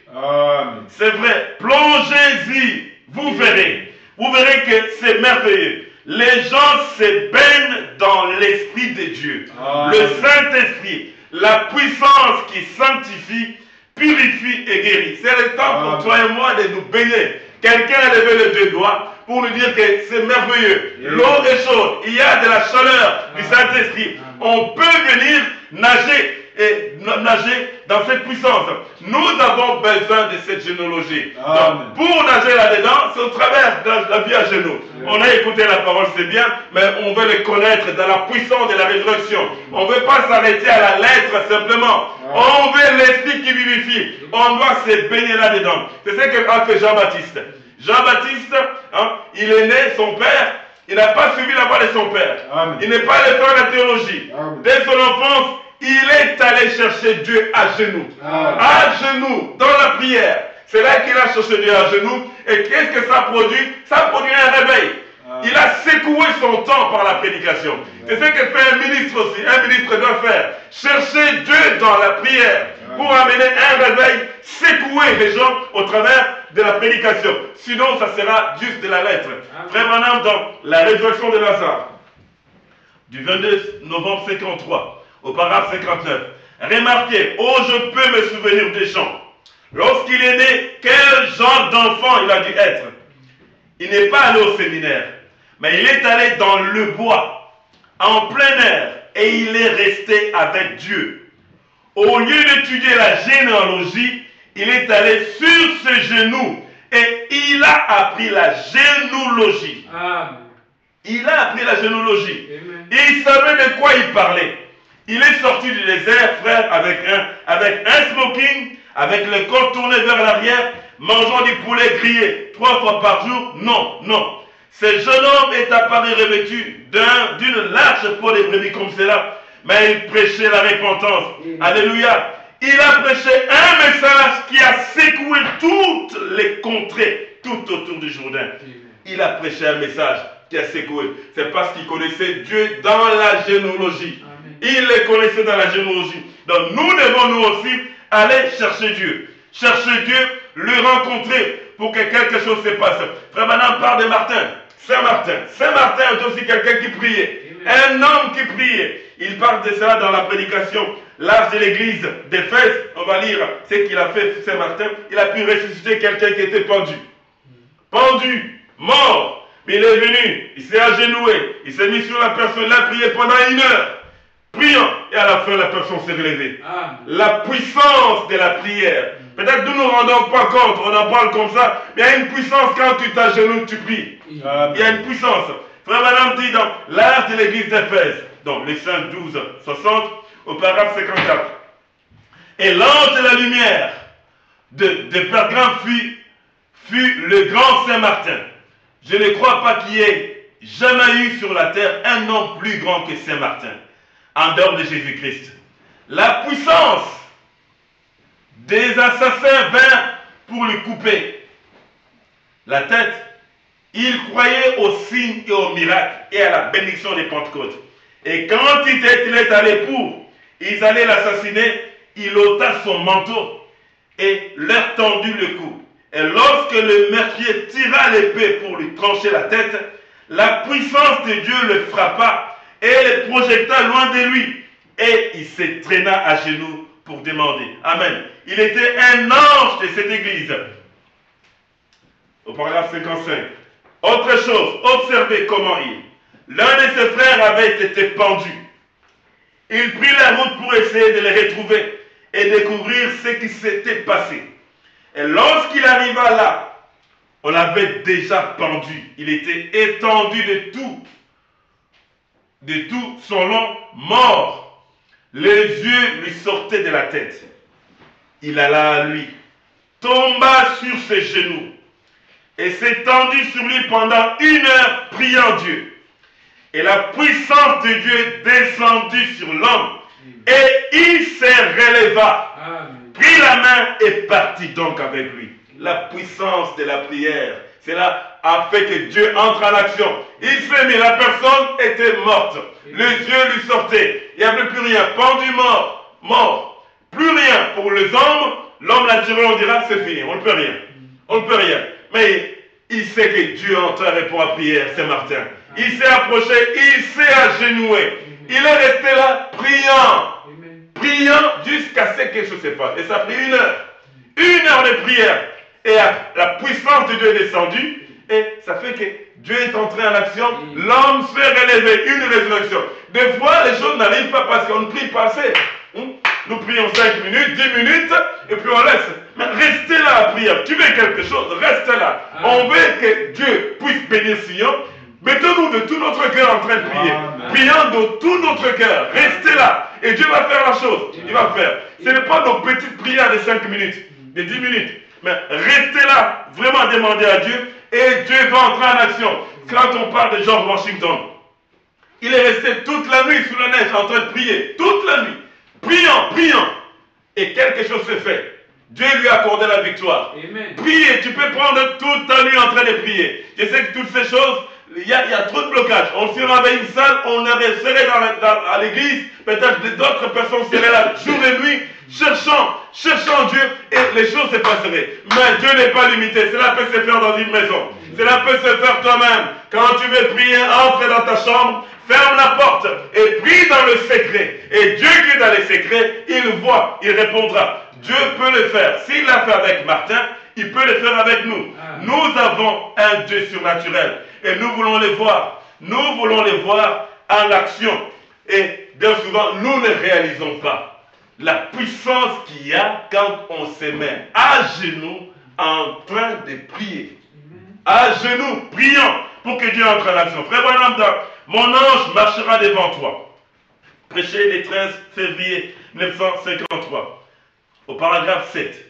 C'est vrai, plongez-y, vous verrez. Vous verrez que c'est merveilleux. Les gens se baignent dans l'Esprit de Dieu. Le Saint-Esprit, la puissance qui sanctifie, purifie et guérit. C'est le temps pour toi et moi de nous baigner. Quelqu'un a levé les deux doigts pour nous dire que c'est merveilleux. L'eau est chaude, il y a de la chaleur du Saint-Esprit. On peut venir nager dans cette puissance. Nous avons besoin de cette généalogie. Donc, pour nager là-dedans, c'est au travers de la vie à genoux. On a écouté la parole, c'est bien, mais on veut le connaître dans la puissance de la résurrection. On ne veut pas s'arrêter à la lettre simplement. On veut l'esprit qui vivifie. On doit se baigner là-dedans. C'est ce qu'a fait Jean-Baptiste. Jean-Baptiste, il est né, son père, il n'a pas suivi la voie de son père. Il n'est pas allé faire la théologie. Dès son enfance, il est allé chercher Dieu à genoux. À genoux, dans la prière. C'est là qu'il a cherché Dieu à genoux. Et qu'est-ce que ça produit? Ça produit un réveil. Il a secoué son temps par la prédication. C'est ce que fait un ministre aussi. Un ministre doit faire. Chercher Dieu dans la prière pour amener un réveil, secouer les gens au travers de la prédication. Sinon, ça sera juste de la lettre. Frère Branham, dans la résurrection de Lazare, du 22 novembre 53, au paragraphe 59, remarquez, oh, je peux me souvenir des gens. Lorsqu'il est né, quel genre d'enfant il a dû être? Il n'est pas allé au séminaire, mais il est allé dans le bois, en plein air, et il est resté avec Dieu. Au lieu d'étudier la généalogie, il est allé sur ses genoux et il a appris la généalogie. Il a appris la généalogie. Il savait de quoi il parlait. Il est sorti du désert, frère, avec un smoking, avec le corps tourné vers l'arrière, mangeant du poulet grillé 3 fois par jour. Non, non. Ce jeune homme est apparu revêtu d'une large peau de brebis comme cela, mais il prêchait la repentance. Alléluia. Il a prêché un message qui a secoué toutes les contrées tout autour du Jourdain. Il a prêché un message qui a secoué. C'est parce qu'il connaissait Dieu dans la généalogie. Il les connaissait dans la généalogie. Donc nous devons nous aussi aller chercher Dieu. Chercher Dieu, le rencontrer pour que quelque chose se passe. Frère Branham parle de Martin. Saint-Martin. Saint-Martin est aussi quelqu'un qui priait. Un homme qui priait. Il parle de cela dans la prédication. L'âge de l'église d'Éphèse, on va lire ce qu'il a fait Saint-Martin. Il a pu ressusciter quelqu'un qui était pendu. Pendu, mort. Mais il est venu, il s'est agenouillé, il s'est mis sur la personne, il a prié pendant 1 heure. Priant, et à la fin, la personne s'est relevée. La puissance de la prière. Peut-être nous ne nous rendons pas compte, on en parle comme ça, mais il y a une puissance quand tu t'agenouilles, tu pries. Il y a une puissance. Frère Madame dit dans l'art de l'église d'Éphèse, donc les Saints 12, 60, au paragraphe 54. Et l'ange de la lumière de Pergame fut le grand Saint-Martin. Je ne crois pas qu'il y ait jamais eu sur la terre un homme plus grand que Saint-Martin, en dehors de Jésus-Christ. La puissance des assassins vint pour lui couper la tête. Il croyait aux signes et aux miracles et à la bénédiction des Pentecôtes. Et quand il est allé ils allaient l'assassiner, il ôta son manteau et leur tendit le cou. Et lorsque le meurtrier tira l'épée pour lui trancher la tête, la puissance de Dieu le frappa et le projeta loin de lui. Et il se traîna à genoux pour demander. Amen. Il était un ange de cette église. Au paragraphe 55. Autre chose, observez comment l'un de ses frères avait été pendu. Il prit la route pour essayer de les retrouver et découvrir ce qui s'était passé. Et lorsqu'il arriva là, on l'avait déjà pendu. Il était étendu de tout son long, mort. Les yeux lui sortaient de la tête. Il alla à lui, tomba sur ses genoux et s'étendit sur lui pendant 1 heure, priant Dieu. Et la puissance de Dieu descendit sur l'homme et il se releva. Prit la main et partit donc avec lui. La puissance de la prière, cela a fait que Dieu entre en action. Il s'est mis, la personne était morte. Les yeux lui sortaient. Il n'y avait plus rien. Pendu, mort. Plus rien pour les hommes. L'homme naturel, on dira, c'est fini. On ne peut rien. On ne peut rien. Mais il sait que Dieu entre et répond à la prière, c'est Martin. Il s'est approché, il s'est agenouillé. Il est resté là, priant jusqu'à ce que quelque chose se passe. Et ça a pris 1 heure. 1 heure de prière. Et la puissance de Dieu est descendue. Et ça fait que Dieu est entré en action. L'homme s'est relevé. Une résurrection. Des fois, les choses n'arrivent pas parce qu'on ne prie pas assez. Nous prions 5 minutes, 10 minutes, et puis on laisse. Mais restez là à prier. Tu veux quelque chose, reste là. On veut que Dieu puisse bénir Sion. Mettons-nous de tout notre cœur en train de prier. Prions de tout notre cœur. Restez là. Et Dieu va faire la chose. Il va faire. Ce n'est pas nos petites prières de 5 minutes, de 10 minutes. Mais restez là, vraiment demander à Dieu. Et Dieu va entrer en action. Quand on parle de George Washington, il est resté toute la nuit sous la neige en train de prier. Toute la nuit. Priant. Et quelque chose s'est fait. Dieu lui a accordé la victoire. Amen. Prier, tu peux prendre toute ta nuit en train de prier. Je sais que toutes ces choses, il y a trop de blocages. On sera avec une salle, on serait à l'église, peut-être d'autres personnes seraient là jour et nuit, cherchant Dieu, et les choses se passeraient. Mais Dieu n'est pas limité. Cela peut se faire dans une maison. Cela peut se faire toi-même. Quand tu veux prier, entre dans ta chambre, ferme la porte et prie dans le secret. Et Dieu qui est dans les secrets, il voit, il répondra. Dieu peut le faire. S'il l'a fait avec Martin, il peut le faire avec nous. Nous avons un Dieu surnaturel. Et nous voulons le voir. Nous voulons le voir en action. Et bien souvent, nous ne réalisons pas la puissance qu'il y a quand on se met à genoux en train de prier. À genoux, priant pour que Dieu entre en action. Frère Branham, mon ange marchera devant toi. Prêché le 13 février 1953, au paragraphe 7.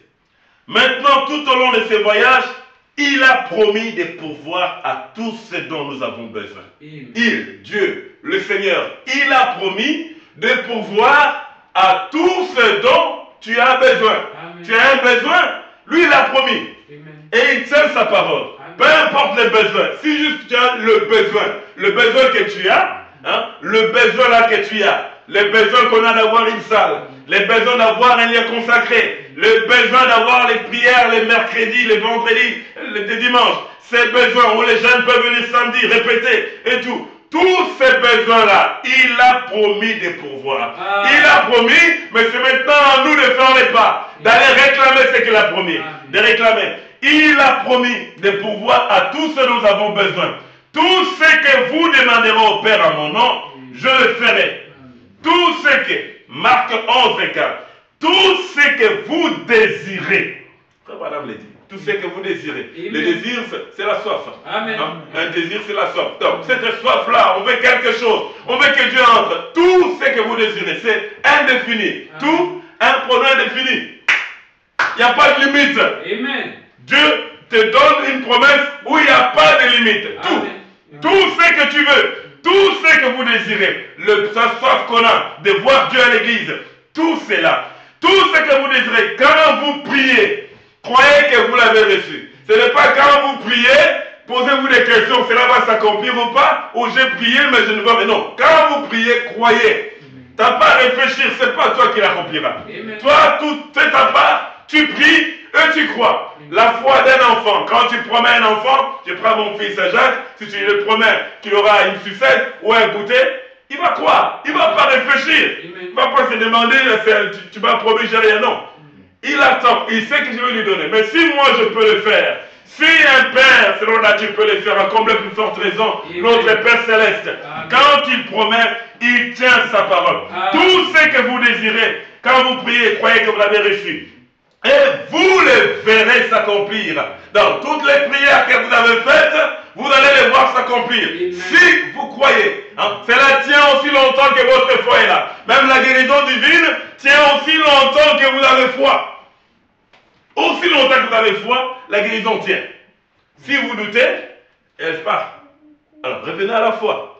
Maintenant, tout au long de ce voyage, il a promis de pourvoir à tout ce dont nous avons besoin. Il, Dieu, le Seigneur, il a promis de pourvoir à tout ce dont tu as besoin. Amen. Tu as un besoin, lui il a promis. Amen. Et il tient sa parole. Amen. Peu importe les besoins, si juste tu as le besoin que tu as, hein, le besoin là que tu as, le besoin qu'on a d'avoir une salle, le besoin d'avoir un lieu consacré, le besoin d'avoir les prières les mercredis, les vendredis, les dimanches, ces besoins où les jeunes peuvent venir samedi, répéter et tout. Tous ces besoins-là, il a promis de pourvoir. Il a promis, mais c'est maintenant à nous de faire les pas, d'aller réclamer ce qu'il a promis, de réclamer. Il a promis de pourvoir à tout ce dont nous avons besoin. Tout ce que vous demanderez au Père à mon nom, je le ferai. Tout ce que, Marc 11, 4, tout ce que vous désirez, Madame l'a dit. Tout ce que vous désirez. Amen. Le désir, c'est la soif. Amen. Un désir, c'est la soif. Donc, cette soif-là, on veut quelque chose. On veut que Dieu entre. Tout ce que vous désirez, c'est indéfini. Amen. Tout un pronom indéfini. Il n'y a pas de limite. Amen. Dieu te donne une promesse où il n'y a pas de limite. Tout. Amen. Tout ce que tu veux. Tout ce que vous désirez. Sa soif qu'on a de voir Dieu à l'église. Tout cela. Tout ce que vous désirez. Quand vous priez, croyez que vous l'avez reçu. Ce n'est pas quand vous priez, posez-vous des questions, cela va s'accomplir ou pas, ou j'ai prié mais je ne vois pas. Non, quand vous priez, croyez. Tu n'as pas à réfléchir, ce n'est pas toi qui l'accomplira. Toi, tout c'est ta part, tu pries et tu crois. La foi d'un enfant, quand tu promets un enfant, je prends mon fils Jacques, si tu lui promets qu'il aura une sucette ou un goûter, il va croire, il ne va pas réfléchir. Il ne va pas se demander, tu m'as promis, j'ai rien, non. Il attend, il sait que je vais lui donner. Mais si moi je peux le faire, si un Père selon la nature peut le faire, à combien plus forte raison, notre Père Céleste, quand il promet, il tient sa parole. Tout ce que vous désirez, quand vous priez, croyez que vous l'avez reçu. Et vous le verrez s'accomplir. Dans toutes les prières que vous avez faites, vous allez les voir s'accomplir. Si vous croyez, hein, cela tient aussi longtemps que votre foi est là. Même la guérison divine tient aussi longtemps que vous avez foi. Aussi longtemps que vous avez foi, la guérison tient. Si vous doutez, elle part. Alors revenez à la foi.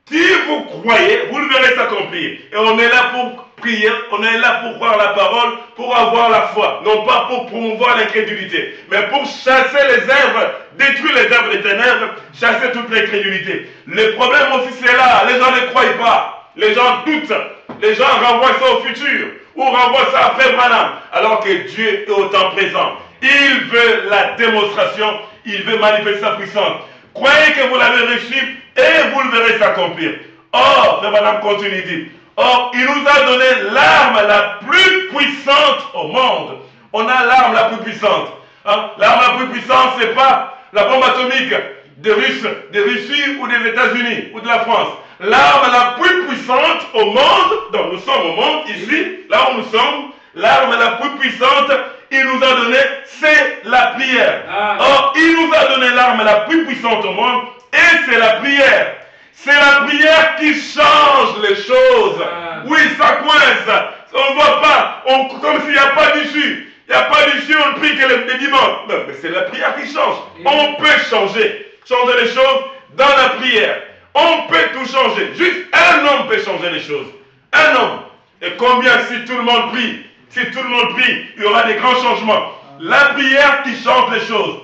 Si vous croyez, vous le verrez s'accomplir. Et on est là pour prier, on est là pour croire la parole, pour avoir la foi. Non pas pour promouvoir l'incrédulité, mais pour chasser les œuvres, détruire les œuvres des ténèbres, chasser toute l'incrédulité. Le problème aussi c'est là, les gens ne croient pas. Les gens doutent. Les gens renvoient ça au futur. Ou renvoient ça après Branham. Alors que Dieu est au temps présent. Il veut la démonstration. Il veut manifester sa puissance. Croyez que vous l'avez reçu et vous le verrez s'accomplir. Or, le Branham continue, dit, or, il nous a donné l'arme la plus puissante au monde. On a l'arme la plus puissante. Hein? L'arme la plus puissante, ce n'est pas la bombe atomique des Russie ou des États-Unis ou de la France. L'arme la plus puissante au monde, donc nous sommes au monde, ici, là où nous sommes, l'arme la plus puissante, il nous a donné, c'est la prière. Or, il nous a donné l'arme la plus puissante au monde, et c'est la prière. C'est la prière qui change les choses. Oui, ça coince. On ne voit pas, comme s'il n'y a pas d'issue. Il n'y a pas d'issue, on ne prie que les dimanches. Non, mais c'est la prière qui change. On peut changer les choses dans la prière. On peut tout changer. Juste un homme peut changer les choses. Un homme. Et combien si tout le monde prie, il y aura des grands changements. La prière qui change les choses.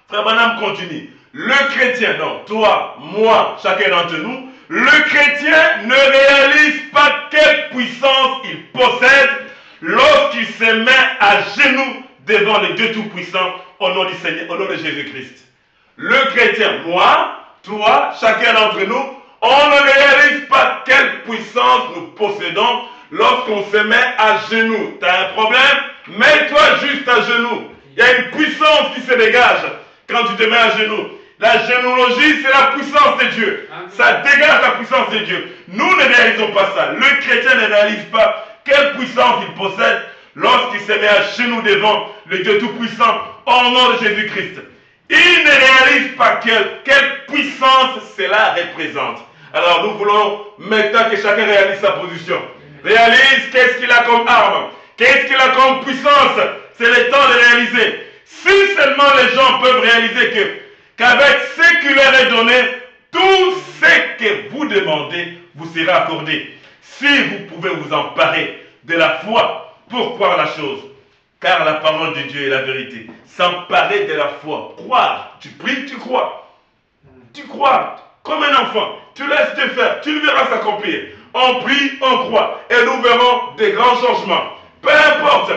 Frère Branham continue. Le chrétien, non, toi, moi, chacun d'entre nous, le chrétien ne réalise pas quelle puissance il possède lorsqu'il se met à genoux devant le Dieu Tout-Puissant au nom du Seigneur, au nom de Jésus-Christ. Le chrétien, moi, toi, chacun d'entre nous, on ne réalise pas quelle puissance nous possédons lorsqu'on se met à genoux. Tu as un problème? Mets-toi juste à genoux. Il y a une puissance qui se dégage quand tu te mets à genoux. La génologie, c'est la puissance de Dieu. Ça dégage la puissance de Dieu. Nous ne réalisons pas ça. Le chrétien ne réalise pas quelle puissance il possède lorsqu'il se met à genoux devant le Dieu Tout-Puissant au nom de Jésus-Christ. Il ne réalise pas quelle puissance cela représente. Alors nous voulons maintenant que chacun réalise sa position. Réalise qu'est-ce qu'il a comme arme, qu'est-ce qu'il a comme puissance. C'est le temps de réaliser. Si seulement les gens peuvent réaliser qu'avec ce qui leur est donné, tout ce que vous demandez vous sera accordé. Si vous pouvez vous emparer de la foi pour croire la chose, car la parole de Dieu est la vérité. S'emparer de la foi, croire, tu pries, tu crois. Tu crois comme un enfant, tu laisses te faire, tu le verras s'accomplir. On prie, on croit, et nous verrons des grands changements. Peu importe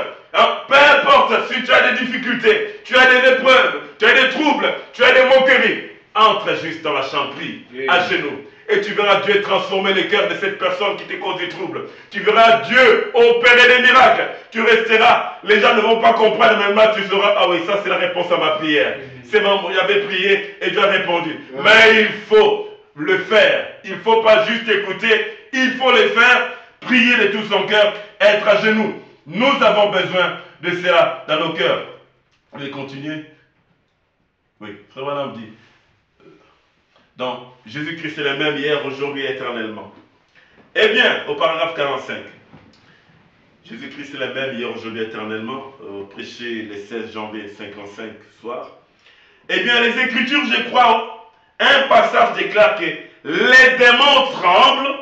si tu as des difficultés, tu as des épreuves, tu as des troubles, tu as des moqueries, entre juste dans la chambre, prie, à genoux. Et tu verras Dieu transformer le cœur de cette personne qui te cause des troubles. Tu verras Dieu opérer des miracles. Tu resteras, les gens ne vont pas comprendre, mais maintenant tu sauras, ah oui, ça c'est la réponse à ma prière. C'est bon, j'avais prié et Dieu a répondu. Mais il faut le faire. Il ne faut pas juste écouter, il faut le faire, prier de tout son cœur, être à genoux. Nous avons besoin de cela dans nos cœurs. On va continuer. Oui, Frère Branham dit. Donc, Jésus-Christ est le même hier, aujourd'hui et éternellement. Eh bien, au paragraphe 45, Jésus-Christ est le même hier, aujourd'hui et éternellement, prêché le 16 janvier 55 soir. Eh bien, les Écritures, je crois, un passage déclare que les démons tremblent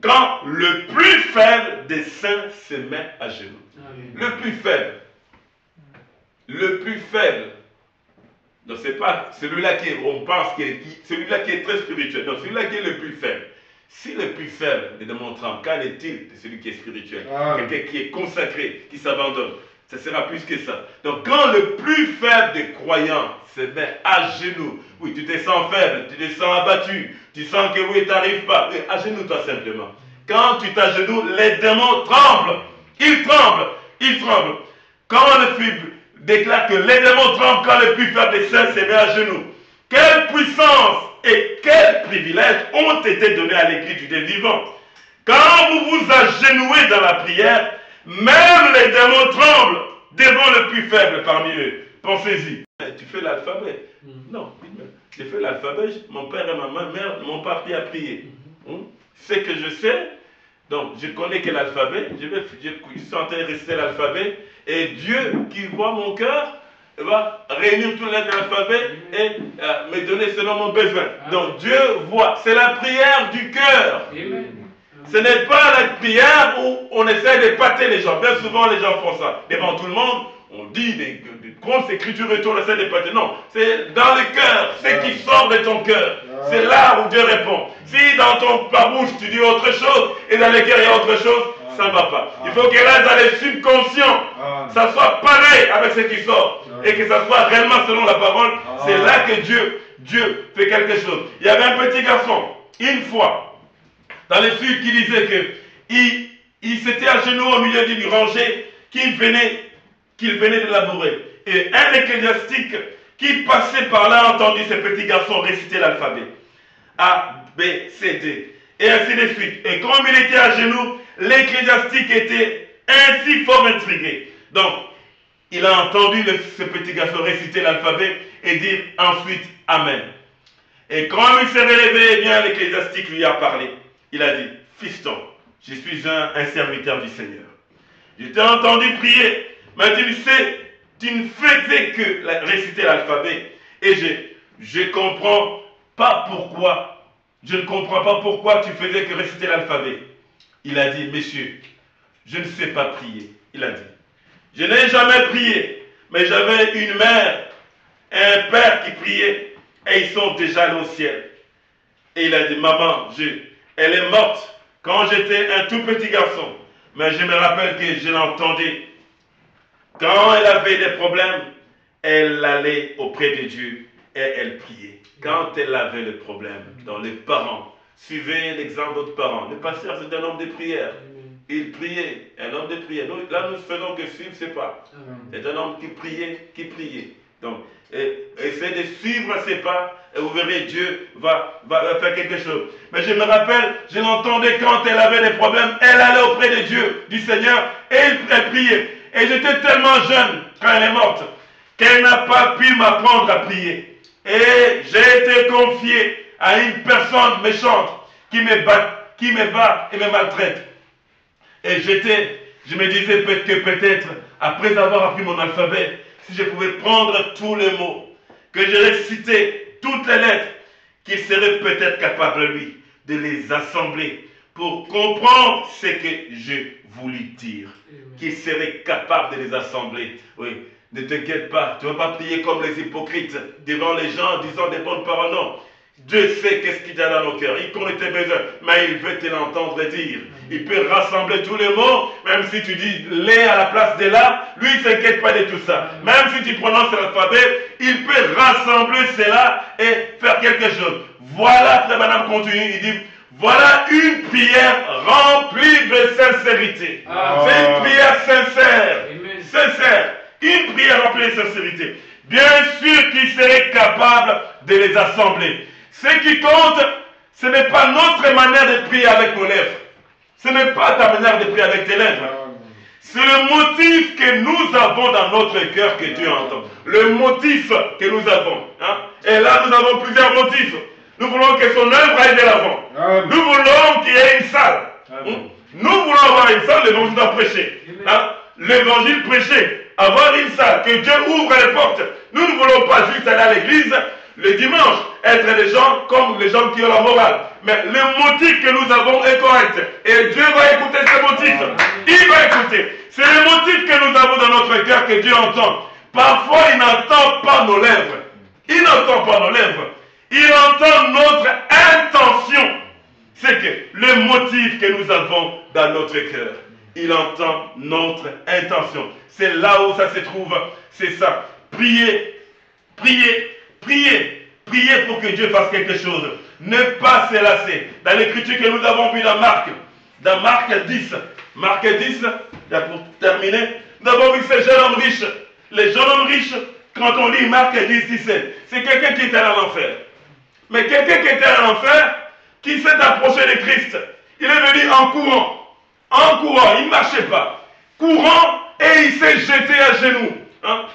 quand le plus faible des saints se met à genoux. Amen. Le plus faible. Le plus faible. Donc, ce n'est pas celui-là qui on pense celui-là qui est très spirituel. Non, celui-là qui est le plus faible. Si le plus faible est de mon tremble, qu'en est-il de celui qui est spirituel? Quelqu'un qui est consacré, qui s'abandonne. Ça sera plus que ça. Donc, quand le plus faible des croyants se met à genoux, oui, tu te sens faible, tu te sens abattu, tu sens que oui, tu n'arrives pas. Oui, agenouille-toi simplement. Quand tu t'agenouilles, les démons tremblent. Ils tremblent. Ils tremblent. Quand le plus déclare que les démons tremblent quand le plus faible des saints se met à genoux. Quelle puissance et quel privilège ont été donnés à l'Église du Dieu vivant. Quand vous vous agenouillez dans la prière, même les démons tremblent devant le plus faible parmi eux. Pensez-y. Tu fais l'alphabet. Non, j'ai fait l'alphabet. Mon père et ma mère m'ont pas appris à prier. Ce que je sais, donc je connais que l'alphabet, je suis en train de réciter l'alphabet, et Dieu qui voit mon cœur va réunir toutes les lettres de l'alphabet et me donner selon mon besoin. Donc Dieu voit, c'est la prière du cœur. Ce n'est pas la prière où on essaie de pâter les gens. Bien souvent les gens font ça. Devant tout le monde, on dit des grosses écritures et tout, on essaie de pâter. Non, c'est dans le cœur, ce qui sort de ton cœur. C'est là où Dieu répond. Si dans ta bouche tu dis autre chose et dans le cœur il y a autre chose, ça ne va pas. Il faut que là dans les subconscients, ça soit pareil avec ce qui sort. Et que ça soit réellement selon la parole. C'est là que Dieu fait quelque chose. Il y avait un petit garçon, une fois, dans les sud qui disait qu'il s'était à genoux au milieu d'une rangée qu'il venait de labourer. Et un ecclésiastique qui passait par là a entendu ce petit garçon réciter l'alphabet. A, B, C, D. Et ainsi de suite. Et comme il était à genoux, l'ecclésiastique était ainsi fort intrigué. Donc, il a entendu ce petit garçon réciter l'alphabet et dire ensuite Amen. Et quand il s'est relevé, eh bien l'ecclésiastique lui a parlé. Il a dit, fiston, je suis un serviteur du Seigneur. Je t'ai entendu prier, mais tu ne faisais que réciter l'alphabet. Et je ne comprends pas pourquoi. Je ne comprends pas pourquoi tu faisais que réciter l'alphabet. Il a dit, monsieur, je ne sais pas prier. Il a dit, je n'ai jamais prié, mais j'avais une mère et un père qui priaient. et ils sont déjà allés au ciel. Et il a dit, maman, elle est morte quand j'étais un tout petit garçon. Mais je me rappelle que je l'entendais. Quand elle avait des problèmes, elle allait auprès de Dieu et elle priait. Quand elle avait le problème, dans les parents, suivez l'exemple de votre parent. Le pasteur, c'est un homme de prière. Il priait, un homme de prière. Donc, là, nous faisons que suivre ses pas. C'est un homme qui priait. Donc, essayez de suivre ses pas et vous verrez, Dieu va faire quelque chose. Mais je me rappelle, je l'entendais quand elle avait des problèmes, elle allait auprès de Dieu, du Seigneur, et elle priait. Et j'étais tellement jeune quand elle est morte, qu'elle n'a pas pu m'apprendre à prier. Et j'ai été confié à une personne méchante qui me bat et me maltraite. Et je me disais que peut-être, après avoir appris mon alphabet, si je pouvais prendre tous les mots, que je récitais toutes les lettres, qu'il serait peut-être capable, lui, de les assembler pour comprendre ce que je voulais dire. Qu'il serait capable de les assembler. Oui, ne t'inquiète pas, tu ne vas pas prier comme les hypocrites devant les gens en disant des bonnes paroles, non. Dieu sait qu'est-ce qu'il y a dans nos cœurs. Il connaît tes besoins, mais il veut te l'entendre dire. Il peut rassembler tous les mots, même si tu dis les à la place de là, lui il ne s'inquiète pas de tout ça. Même si tu prononces l'alphabet, il peut rassembler cela et faire quelque chose. Voilà, Frère Branham continue, il dit, voilà une prière remplie de sincérité. C'est une prière sincère. Sincère. Une prière remplie de sincérité. Bien sûr qu'il serait capable de les assembler. Ce qui compte, ce n'est pas notre manière de prier avec nos lèvres. Ce n'est pas ta manière de prier avec tes lèvres. C'est le motif que nous avons dans notre cœur que Dieu entend. Le motif que nous avons. Hein? Et là, nous avons plusieurs motifs. Nous voulons que son œuvre aille de l'avant. Nous voulons qu'il y ait une salle. Nous voulons avoir une salle, l'évangile doit prêcher. Hein? L'évangile prêché, avoir une salle, que Dieu ouvre les portes. Nous ne voulons pas juste aller à l'église le dimanche, être des gens comme les gens qui ont la morale. Mais le motif que nous avons est correct. Et Dieu va écouter ce motif. Il va écouter. C'est le motif que nous avons dans notre cœur que Dieu entend. Parfois, il n'entend pas nos lèvres. Il n'entend pas nos lèvres. Il entend notre intention. C'est que le motif que nous avons dans notre cœur. Il entend notre intention. C'est là où ça se trouve. C'est ça. Priez, priez, priez, priez pour que Dieu fasse quelque chose. Ne pas se lasser. Dans l'écriture que nous avons vue dans Marc 10, pour terminer, nous avons vu ce jeune homme riche. Les jeunes hommes riches, quand on lit Marc 10, 17, c'est quelqu'un qui était à l'enfer. Mais quelqu'un qui était à l'enfer, qui s'est approché de Christ. Il est venu en courant. En courant, il ne marchait pas. Courant, et il s'est jeté à genoux. Hein?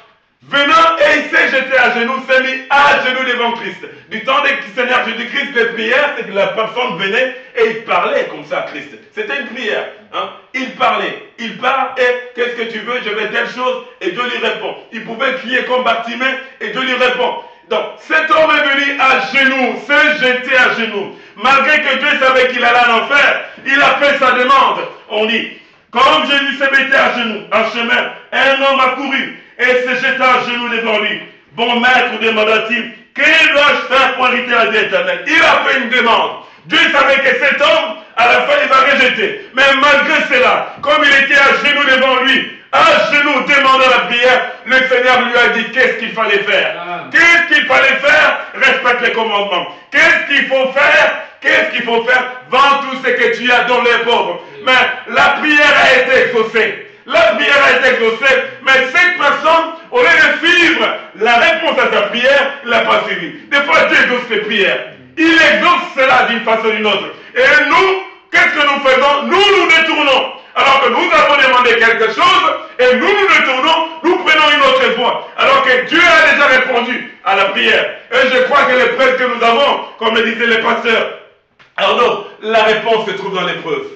Venant, et il s'est jeté à genoux, s'est mis à genoux devant Christ. Du temps du Seigneur Jésus-Christ, les prières, c'est que la personne venait et il parlait comme ça à Christ. C'était une prière. Hein? Il parlait. Il parle et qu'est-ce que tu veux? Je veux telle chose et Dieu lui répond. Il pouvait crier comme Bartimée et Dieu lui répond. Donc, cet homme est venu à genoux, s'est jeté à genoux. Malgré que Dieu savait qu'il allait en enfer, il a fait sa demande. On dit, comme Jésus se mettait à genoux, en chemin, un homme a couru et se jeta à genoux devant lui. Bon maître, demanda-t-il, que dois-je faire pour hériter la vie éternelle? Il a fait une demande. Dieu savait que cet homme, à la fin, il va rejeter. Mais malgré cela, comme il était à genoux devant lui, à genoux demandant la prière, le Seigneur lui a dit qu'est-ce qu'il fallait faire. Qu'est-ce qu'il fallait faire? Respecte les commandements. Qu'est-ce qu'il faut faire? Qu'est-ce qu'il faut faire? Vends tout ce que tu as dans les pauvres. Mais la prière a été exaucée. La prière a été exaucée, mais cette personne, au lieu de suivre la réponse à sa prière, il n'a pas suivi. Des fois, Dieu exauce ses prières. Il exauce cela d'une façon ou d'une autre. Et nous, qu'est-ce que nous faisons? Nous nous détournons. Alors que nous avons demandé quelque chose, et nous nous détournons, nous prenons une autre voie. Alors que Dieu a déjà répondu à la prière. Et je crois que les preuves que nous avons, comme le disaient les pasteurs, alors non, la réponse se trouve dans l'épreuve.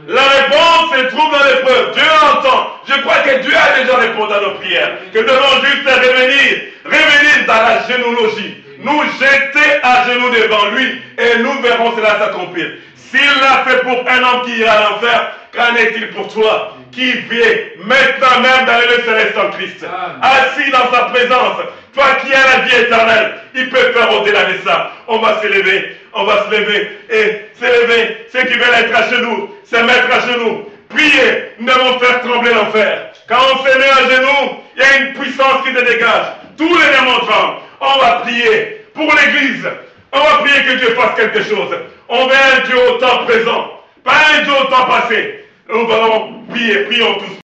La réponse se trouve dans l'épreuve. Dieu entend. Je crois que Dieu a déjà répondu à nos prières. Que nous devons juste revenir dans la généalogie. Nous jeter à genoux devant lui et nous verrons cela s'accomplir. S'il l'a fait pour un homme qui ira à l'enfer, qu'en est-il pour toi qui vit maintenant même dans le céleste en Christ, assis dans sa présence, toi qui as la vie éternelle, il peut faire au-delà de ça. On va se lever et s'élever. Ceux qui veulent être à genoux, se mettre à genoux, prier, nous devons faire trembler l'enfer. Quand on se met à genoux, il y a une puissance qui se dégage. Tous les démons tremblent. On va prier pour l'Église. On va prier que Dieu fasse quelque chose. On veut un Dieu au temps présent, pas un Dieu au temps passé. Nous allons prier, prions tous.